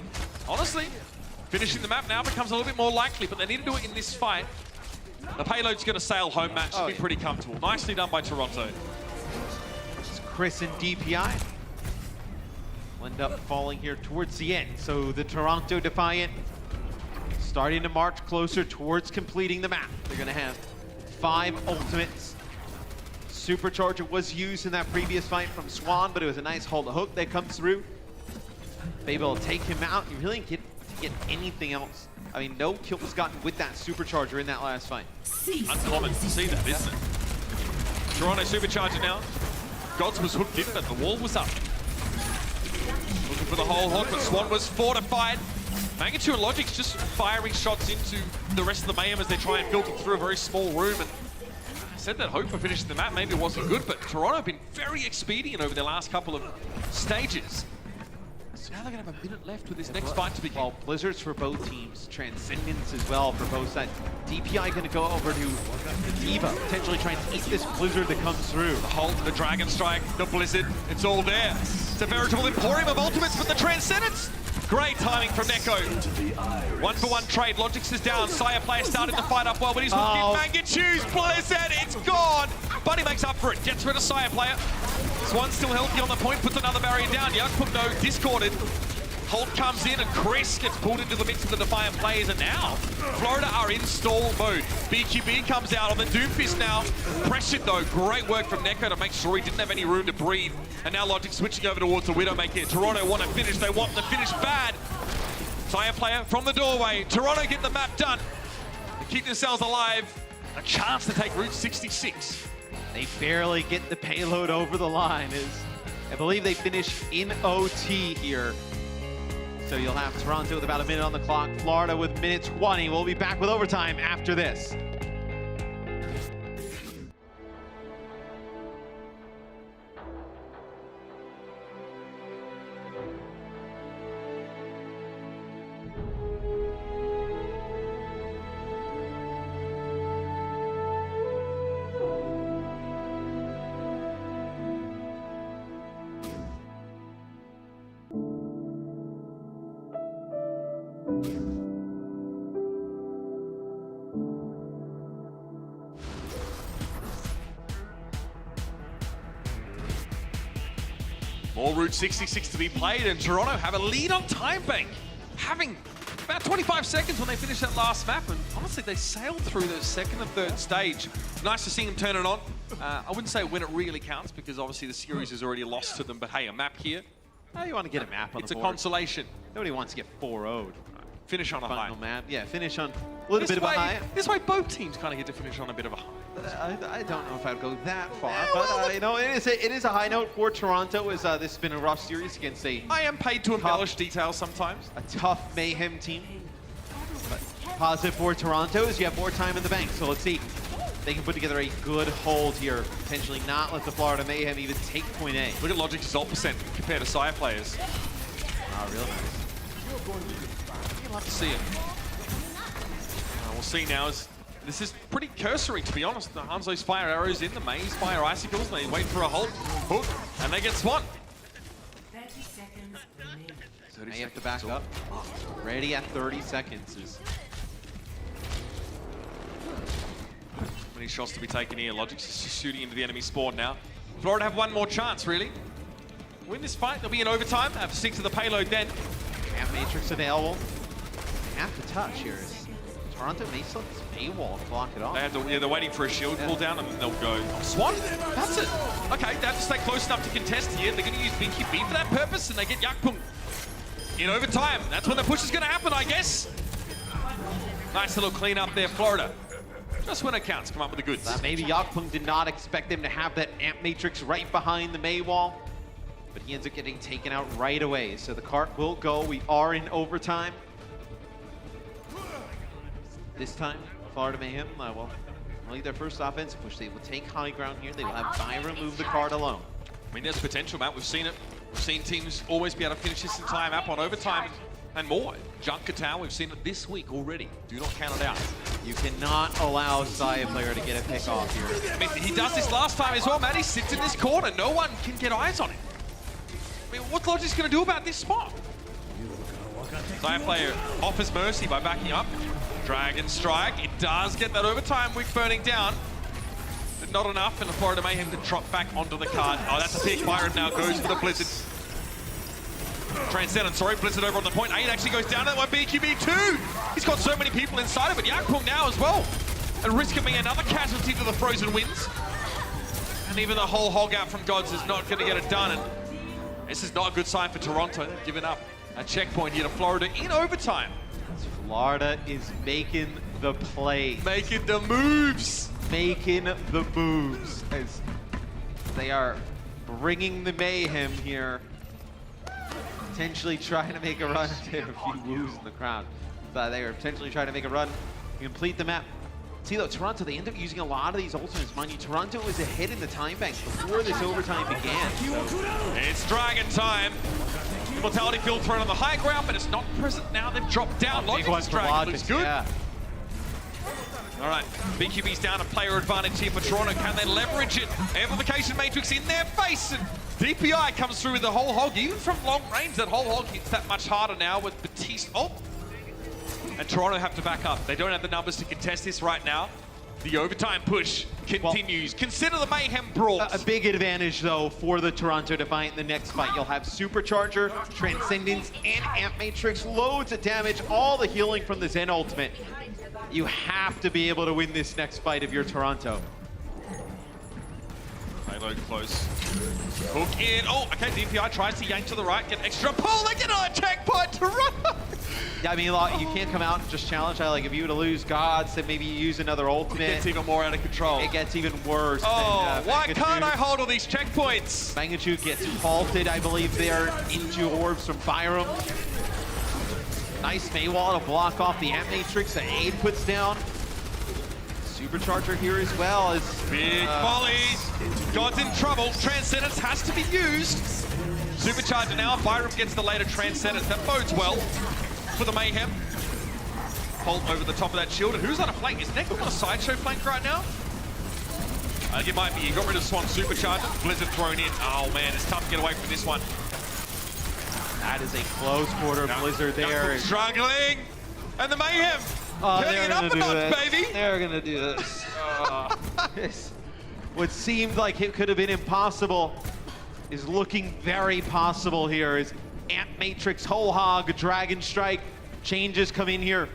honestly, finishing the map now becomes a little bit more likely, but they need to do it in this fight. The payload's going to sail home, match. Should be pretty comfortable. Nicely done by Toronto. It's Chris and DPI. Will end up falling here towards the end. So the Toronto Defiant starting to march closer towards completing the map. They're going to have 5 ultimates. Supercharger was used in that previous fight from Swan, but it was a nice hold to hook that comes through. Maybe will take him out. You really can't get anything else. I mean, no kills gotten with that Supercharger in that last fight. Uncommon to see that, isn't it? Toronto Supercharger now. Gods was hooked in, but the wall was up. Looking for the whole hook, but Swan was fortified. Mangachu and Logix just firing shots into the rest of the Mayhem as they try and filter through a very small room. And I said that hope for finishing the map maybe it wasn't good, but Toronto have been very expedient over their last couple of stages. So now they're going to have a minute left with this next fight to begin. Well, Blizzards for both teams, Transcendence as well for both sides. DPI going to go over to Diva, potentially trying to eat this Blizzard that comes through. The Hulk, the Dragon Strike, the Blizzard, it's all there. It's a veritable emporium of ultimates, but the Transcendence. Great timing from Neko. 1-for-1 trade. Logix is down. Saya player started the fight up well, but he's hooked in. Mangachu's Blizzard. It's gone. But he makes up for it. Gets rid of Saya player. Swan's still healthy on the point. Puts another barrier down. Yakpuk, though, discorded. Holt comes in and Chris gets pulled into the mix of the Defiant players, and now Florida are in stall mode. BQB comes out on the Doomfist now. Pressured though, great work from Neko to make sure he didn't have any room to breathe. And now Logic switching over towards the Widowmaker. Toronto want to finish, they want the finish bad. Fire player from the doorway. Toronto get the map done. They keep themselves alive. A chance to take Route 66. They barely get the payload over the line. I believe they finish in OT here. So you'll have Toronto with about a minute on the clock. Florida with minute 20. We'll be back with overtime after this. More Route 66 to be played, and Toronto have a lead on Time Bank, having about 25 seconds when they finish that last map, and honestly, they sailed through the second and third stage. Nice to see them turn it on. I wouldn't say when it really counts, because obviously the series is already lost to them, but hey, a map here. Oh, you want to get a map on it's the board. It's a consolation. Nobody wants to get 4-0'd. Finish on a high. Map. Yeah, finish on a little bit of a high. This way, both teams kind of get to finish on a bit of a high. I don't know if I'd go that far, but you know, it is a high note for Toronto. As this has been a rough series against I am paid to embellish details sometimes. A tough Mayhem team. But positive for Toronto is you have more time in the bank. So let's see if they can put together a good hold here. Potentially not let the Florida Mayhem even take point A. Look at Logic's ult percent compared to Sire players. Oh, real nice. You'll have to see it. We'll see now as this is pretty cursory, to be honest. The Hanzo's fire arrows in, the Maze fire icicles, and they wait for a hold, hook, and they get spun. 30 seconds remaining. May have to back up. Ready at 30 seconds. Many shots to be taken here. Logic's just shooting into the enemy spawn now. Florida have one more chance, really. Win this fight, they'll be in overtime. Have 6 to the payload then. And Matrix available. They have to touch here. Toronto may still AWOL to block it off. They have to, they're waiting for a shield cooldown, and then they'll go. Oh, Swan? That's it. Okay, they have to stay close enough to contest here. They're going to use BQB for that purpose, and they get Yakpung in overtime. That's when the push is going to happen, I guess. Nice little clean up there, Florida. Just when it counts, come up with the goods. Maybe Yakpung did not expect them to have that Amp Matrix right behind the May wall, but he ends up getting taken out right away. So the cart will go. We are in overtime. This time, Florida Mayhem will lead their first offensive push. They will take high ground here. They will have Byron move the card alone. I mean, there's potential, Matt. We've seen it. We've seen teams always be able to finish this entire map on overtime and more. Junkertown, we've seen it this week already. Do not count it out. You cannot allow Saya player to get a pick off here. I mean, he does this last time as well, Matt. He sits in this corner. No one can get eyes on him. I mean, what's Logic's going to do about this spot? Saya player offers mercy by backing up. Dragon Strike, it does get that overtime wick burning down, but not enough, and the Florida Mayhem can drop back onto the card. Oh, that's a pick. Byron now goes for the Blizzard. Transcendent, sorry, Blizzard over on the point. 8 actually goes down to that one, BQB 2. He's got so many people inside of it. Yakpung now as well, and risking being another casualty to the Frozen Winds. And even the whole hog out from Gods is not going to get it done, and this is not a good sign for Toronto. They've given up a checkpoint here to Florida in overtime. Florida is making the plays. Making the moves. Making the moves. As they are bringing the Mayhem here. Potentially trying to make a run. There are a few woos in the crowd. They are potentially trying to make a run. Complete the map. See though, Toronto, they end up using a lot of these ultimates. Mind you, Toronto was ahead in the time banks before this overtime began. So. It's Dragon time. Mortality field thrown on the high ground, but it's not present now. They've dropped down. Logic's Dragon looks good. Yeah. All right, BQB's down a player advantage here for Toronto. Can they leverage it? Amplification Matrix in their face, and DPI comes through with the whole hog. Even from long range, that whole hog hits that much harder now with Batiste ult. And Toronto have to back up. They don't have the numbers to contest this right now. The overtime push continues. Consider the Mayhem brawl. A big advantage, though, for the Toronto Defiant in the next fight. You'll have Supercharger, Transcendence, and Amp Matrix. Loads of damage, all the healing from the Zen ultimate. You have to be able to win this next fight if you're Toronto. Payload close. Hook in. Oh, okay, DPI tries to yank to the right, get extra pull. They get on a checkpoint, Toronto. Yeah, I mean, you can't come out and just challenge. Like, if you were to lose gods, then maybe you use another ultimate. It gets even more out of control. It gets even worse. Oh, why can't I hold all these checkpoints? Mangachu gets halted, I believe, there into orbs from Byram. Nice Maywall to block off the Amp Matrix that Aid puts down. Supercharger here as well as big volleys. God's in trouble. Transcendence has to be used. Supercharger now. Byram gets the later Transcendence. That bodes well for the Mayhem. Holt over the top of that shield. And who's on a flank? Is Nick on a sideshow flank right now? I think it might be. He got rid of Swan Supercharger. Blizzard thrown in. Oh man, it's tough to get away from this one. That is a close quarter. Blizzard there. Struggling. And the Mayhem. Turning it up a notch, baby. They're gonna do this. What seemed like it could have been impossible is looking very possible here. As Amp Matrix, Whole Hog, Dragon Strike, changes come in here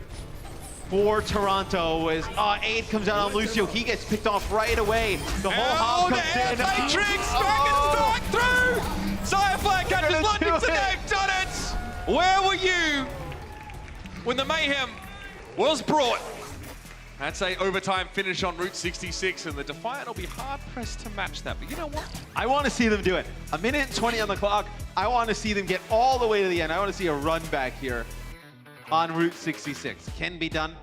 for Toronto as Aid comes out on Lucio. He gets picked off right away. The Whole Hog comes in. Matrix, Dragon Strike through. Firefly catches Logic today. Done it. Where were you when the Mayhem was brought? That's a overtime finish on Route 66, and the Defiant will be hard-pressed to match that. But you know what? I want to see them do it. A minute and 20 on the clock. I want to see them get all the way to the end. I want to see a run back here on Route 66. Can be done.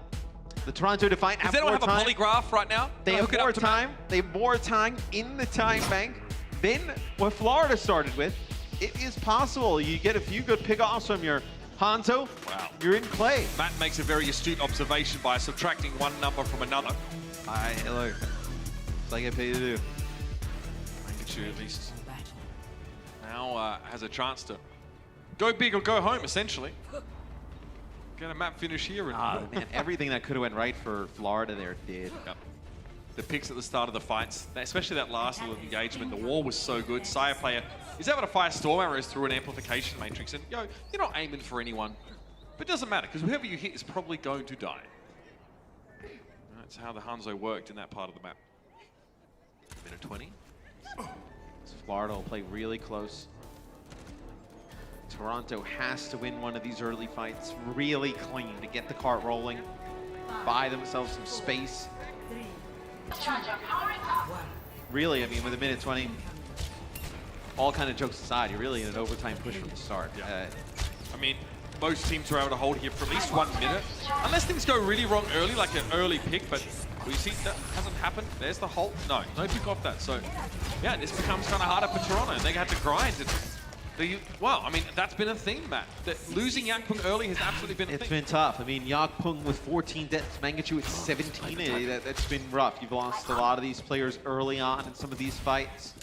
The Toronto Defiant have more time. Does anyone have a polygraph right now? They have more time. They have more time in the time bank than what Florida started with. It is possible. You get a few good pickoffs from your Hanzo, wow, you're in play. Matt makes a very astute observation by subtracting one number from another. Look, it's like I pay to do. Mangachu at least now has a chance to go big or go home, essentially. Get a map finish here. And Man, everything that could have went right for Florida there did. Yep. The picks at the start of the fights, especially that last little engagement, the wall was so good. Sire player is able to fire storm arrows through an amplification matrix, and you're not aiming for anyone, but it doesn't matter because whoever you hit is probably going to die. That's how the Hanzo worked in that part of the map. Minute 20. Florida will play really close. Toronto has to win one of these early fights really clean to get the cart rolling, buy themselves some space. Really, I mean, with a minute 20, all kind of jokes aside, you're really in an overtime push from the start. Yeah. I mean, most teams are able to hold here for at least 1 minute, unless things go really wrong early, like an early pick, but we see that hasn't happened. There's the Holt. No pick off that. So, yeah, this becomes kind of harder for Toronto, and they have to grind. Well, I mean, that's been a theme, Matt. That losing Yakpung early has absolutely been a thing. It's been tough. I mean, Yakpung with 14 deaths, Mangachu with 17. That's been rough. You've lost a lot of these players early on in some of these fights.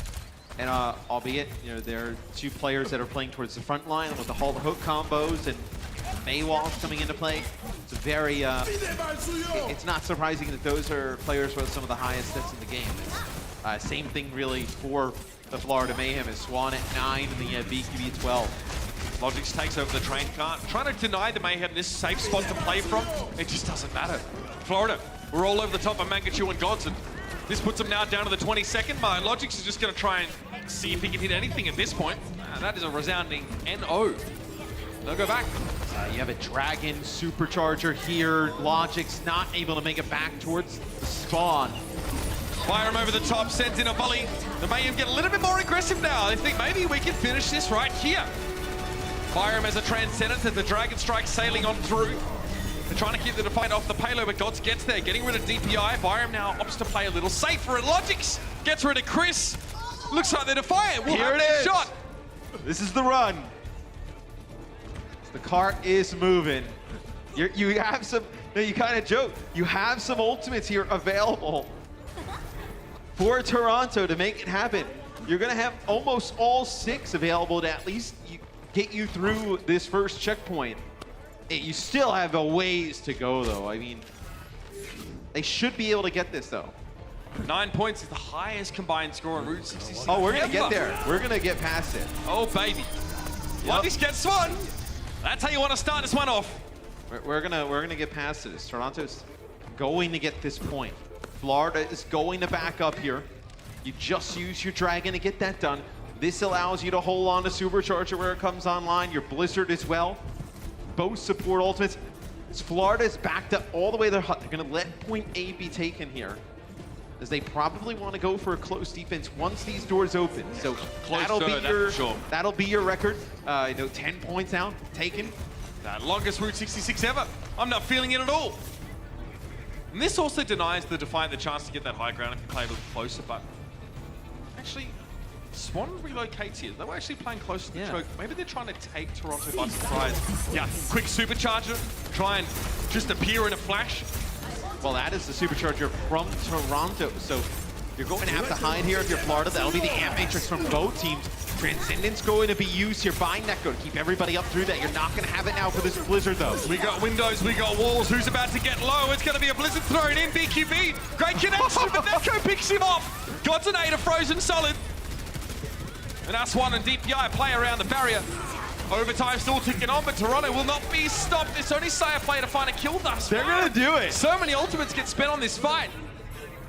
And albeit, there are two players that are playing towards the front line with the Halt Hook combos and Maywalls coming into play. It's very, it's not surprising that those are players with some of the highest stats in the game. Same thing really for the Florida Mayhem is Swan at 9 and the BQB 12. Logix takes over the train car, trying to deny the Mayhem this safe spot to play from. It just doesn't matter. Florida, we're all over the top of Mangachu and Gods, and this puts them now down to the 22nd mark. Logix is just going to try and see if he can hit anything at this point. That is a resounding NO. They'll go back. You have a Dragon Supercharger here. Logic's not able to make it back towards the spawn. Fire him over the top, sends in a volley. The Mayhem get a little bit more aggressive now. They think maybe we can finish this right here. Fire him as a Transcendence as the Dragon Strike sailing on through. They're trying to keep the Defiant off the payload, but Gods gets there, getting rid of DPI. Byram now opts to play a little safer, and Logix gets rid of Chris. Looks like the Defiant will have their shot. This is the run. The cart is moving. You have some, you kind of joke, you have some ultimates here available for Toronto to make it happen. You're going to have almost all 6 available to at least get you through this first checkpoint. You still have a ways to go, though. I mean, They should be able to get this, though. 9 points is the highest combined score on Route 66. Oh, we're going to ever. get there. We're going to get past it. Oh, baby. Luggage gets one. That's how you want to start this one off. We're gonna get past this. Toronto's going to get this point. Florida is going to back up here. You just use your Dragon to get that done. This allows you to hold on to Supercharger where it comes online. Your Blizzard as well. Both support ultimates. Florida is backed up all the way to their hut. They're gonna let point A be taken here, as they probably want to go for a close defense once these doors open. So that'll be your record. 10 points out, taken. That longest Route 66 ever. I'm not feeling it at all. And this also denies the Defiant the chance to get that high ground if you play a little closer, but actually, Swan relocates here. They were actually playing closer to the choke. Maybe they're trying to take Toronto by surprise. Yeah, quick supercharger, try and just appear in a flash. Well, that is the supercharger from Toronto. So you're going to have to hide here if you're Florida. That'll be the amp matrix from both teams. Transcendence going to be used here by Neko to keep everybody up through that. You're not going to have it now for this Blizzard, though. We got windows, we got walls. Who's about to get low? It's going to be a Blizzard thrown in. BQB, great connection, but Neko picks him off. Got an 8 frozen solid. And S1 and DPI play around the barrier. Overtime still ticking on, but Toronto will not be stopped. It's only Saya play to find a kill thus far. They're going to do it. So many ultimates get spent on this fight.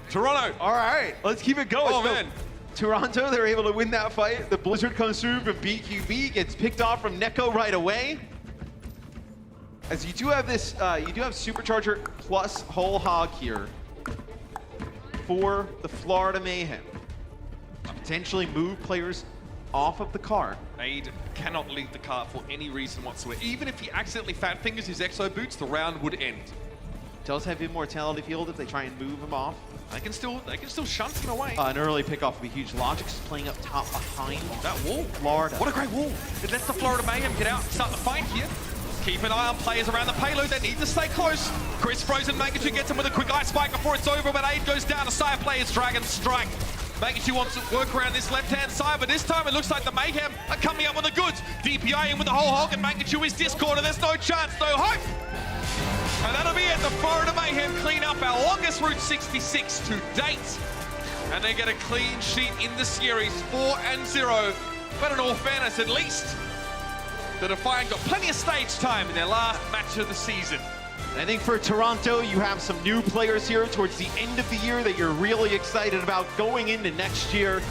Toronto. All right, let's keep it going. Oh, man. Toronto, they're able to win that fight. The Blizzard comes through from BQB, gets picked off from Neko right away. As you do have this, you do have Supercharger plus Whole Hog here for the Florida Mayhem. Potentially move players off of the car. Aid cannot leave the car for any reason whatsoever. Even if he accidentally fat fingers his exo boots, the round would end. Does have immortality field if they try and move him off. They can still shunt him away. An early pickoff would be huge. Logic's playing up top behind that wall. Florida. What a great wall. It lets the Florida Mayhem get out and start the fight here. Keep an eye on players around the payload. They need to stay close. Chris Frozen Magnitude gets him with a quick ice spike before it's over, but Aid goes down to Saya players Dragon Strike. Magnitude wants to work around this left-hand side, but this time it looks like the Mayhem are coming up with the goods. DPI in with the whole hog, and Magnitude is Discord, and there's no chance, no hope. And that'll be it. The Florida Mayhem clean up our longest Route 66 to date. And they get a clean sheet in the series, 4-0. But in all fairness, at least, the Defiant got plenty of stage time in their last match of the season. I think for Toronto, you have some new players here towards the end of the year that you're really excited about going into next year.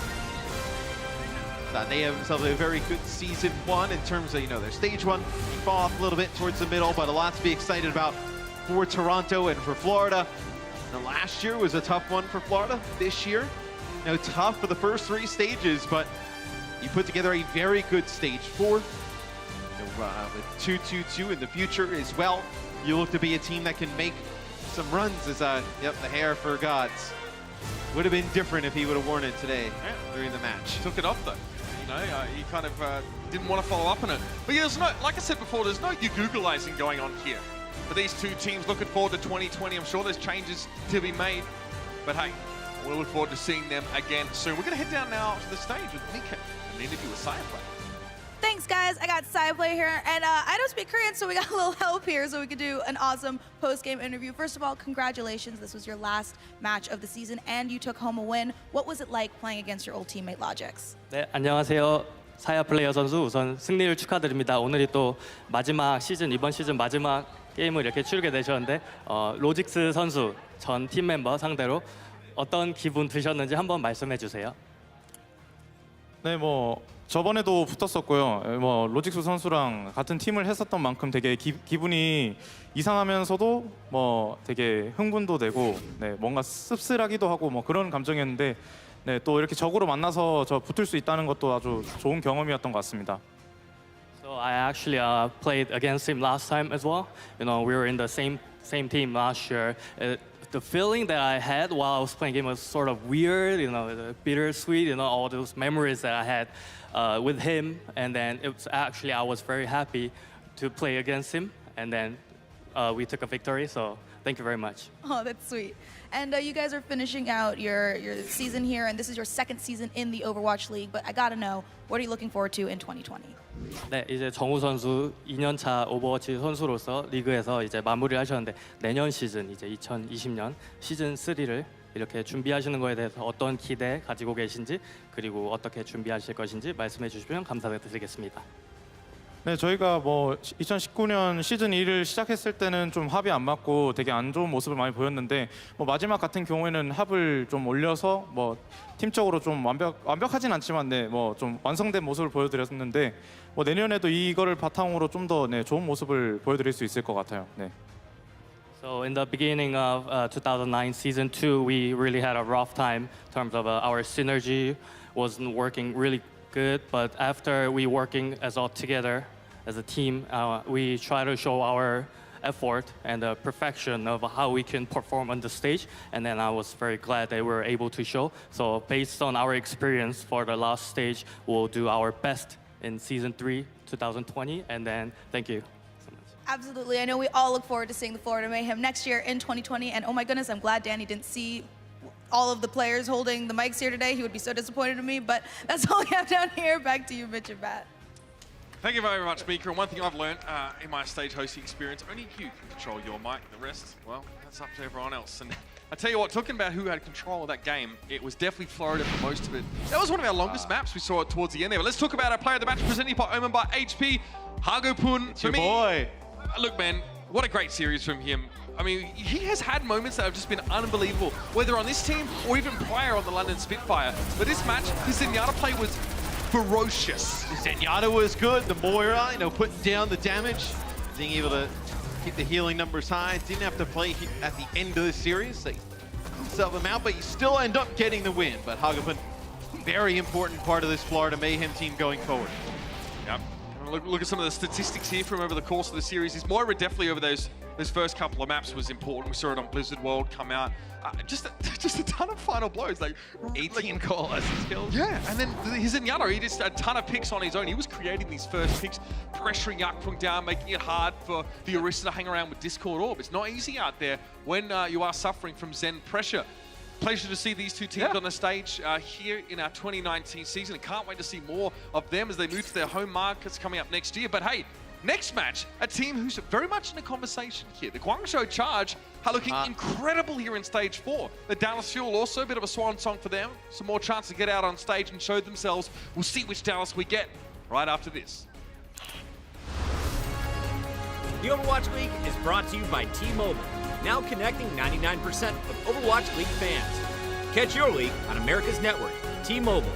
They have themselves a very good season one in terms of, their stage one. Fall off a little bit towards the middle, but a lot to be excited about for Toronto and for Florida. Now, last year was a tough one for Florida. This year, tough for the first 3 stages, but you put together a very good stage 4. With 2-2-2 in the future as well. You look to be a team that can make some runs as, the hair for gods. Would have been different if he would have worn it today during the match. Took it off though. He kind of didn't want to follow up on it. But yeah, there's no, like I said before, there's no Googleizing going on here. For these two teams looking forward to 2020, I'm sure there's changes to be made. But hey, we'll look forward to seeing them again soon. We're going to head down now to the stage with Nika and the interview with Saya Play. Thanks, guys. I got Saya Play here, and I don't speak Korean, so we got a little help here so we could do an awesome post-game interview. First of all, congratulations. This was your last match of the season, and you took home a win. What was it like playing against your old teammate, Logix? 네, 안녕하세요. 사야 플레이어 선수 우선 승리를 축하드립니다. 오늘이 또 마지막 시즌, 이번 시즌 마지막 게임을 이렇게 치르게 되셨는데 로직스 선수 전 팀 멤버 상대로 어떤 기분 드셨는지 한번 말씀해 주세요. 네, 저번에도 붙었었고요. 로직스 선수랑 같은 팀을 했었던 만큼 되게 기분이 이상하면서도 되게 흥분도 되고 뭔가 씁쓸하기도 하고 그런 감정이었는데 또 이렇게 적으로 만나서 붙을 수 있다는 것도 아주 좋은 경험이었던 것 같습니다. So I actually played against him last time as well. We were in the same team last year. The feeling that I had while I was playing game was sort of weird, bittersweet, all those memories that I had with him. And then it was actually, I was very happy to play against him. And then we took a victory, so thank you very much. Oh, that's sweet. And you guys are finishing out your season here, and this is your second season in the Overwatch League. But I gotta know, what are you looking forward to in 2020? 네, 이제 정우 선수 2년차 오버워치 선수로서 리그에서 이제 마무리를 하셨는데 내년 시즌 이제 2020년 시즌 3를 이렇게 준비하시는 거에 대해서 어떤 기대 가지고 계신지 그리고 어떻게 준비하실 것인지 말씀해 주시면 감사드리겠습니다. 네, 저희가 뭐 2019년 시즌 2를 시작했을 때는 좀 합이 안 맞고 되게 안 좋은 모습을 많이 보였는데 뭐 마지막 같은 경우에는 합을 좀 올려서 뭐 팀적으로 좀 완벽하진 않지만 네, 뭐 좀 완성된 모습을 보여드렸는데 뭐 내년에도 이거를 바탕으로 좀 더 네, 좋은 모습을 보여드릴 수 있을 것 같아요. 네. So in the beginning of 2009 season 2, we really had a rough time in terms of our synergy wasn't working really good. But after we working as all together as a team, we try to show our effort and the perfection of how we can perform on the stage. And then I was very glad that we were able to show. So based on our experience for the last stage, we'll do our best in season 3, 2020. And then thank you. Absolutely. I know we all look forward to seeing the Florida Mayhem next year in 2020. And oh my goodness, I'm glad Danny didn't see all of the players holding the mics here today. He would be so disappointed in me. But that's all we have down here. Back to you, Mitch and Matt. Thank you very much, Mika. And one thing I've learned in my stage hosting experience, only you can control your mic. The rest, well, that's up to everyone else. And I tell you what, talking about who had control of that game, it was definitely Florida for most of it. That was one of our longest maps. We saw it towards the end there. But let's talk about our player of the match, presented by Omen by HP, Hagopun. It's your boy. Look, man, what a great series from him. I mean, he has had moments that have just been unbelievable, whether on this team or even prior on the London Spitfire. But this match, his Zenyatta play was ferocious. Zenyatta was good. The Moira, putting down the damage, being able to keep the healing numbers high. Didn't have to play at the end of the series. They sell them out, but you still end up getting the win. But Hagopun, very important part of this Florida Mayhem team going forward. Yep. Look at some of the statistics here from over the course of the series. His Moira definitely over those first couple of maps was important. We saw it on Blizzard World come out. Just a ton of final blows. Like 18 call assist kills. Yeah, and then his Zenyatta, he just a ton of picks on his own. He was creating these first picks, pressuring Yakfung down, making it hard for the Orisa to hang around with Discord Orb. It's not easy out there when you are suffering from Zen pressure. Pleasure to see these two teams on the stage here in our 2019 season. And can't wait to see more of them as they move to their home markets coming up next year. But hey, next match, a team who's very much in the conversation here. The Guangzhou Charge are looking incredible here in stage 4. The Dallas Fuel also a bit of a swan song for them. Some more chance to get out on stage and show themselves. We'll see which Dallas we get right after this. The Overwatch League is brought to you by T-Mobile, now connecting 99% of Overwatch League fans. Catch your league on America's network, T-Mobile.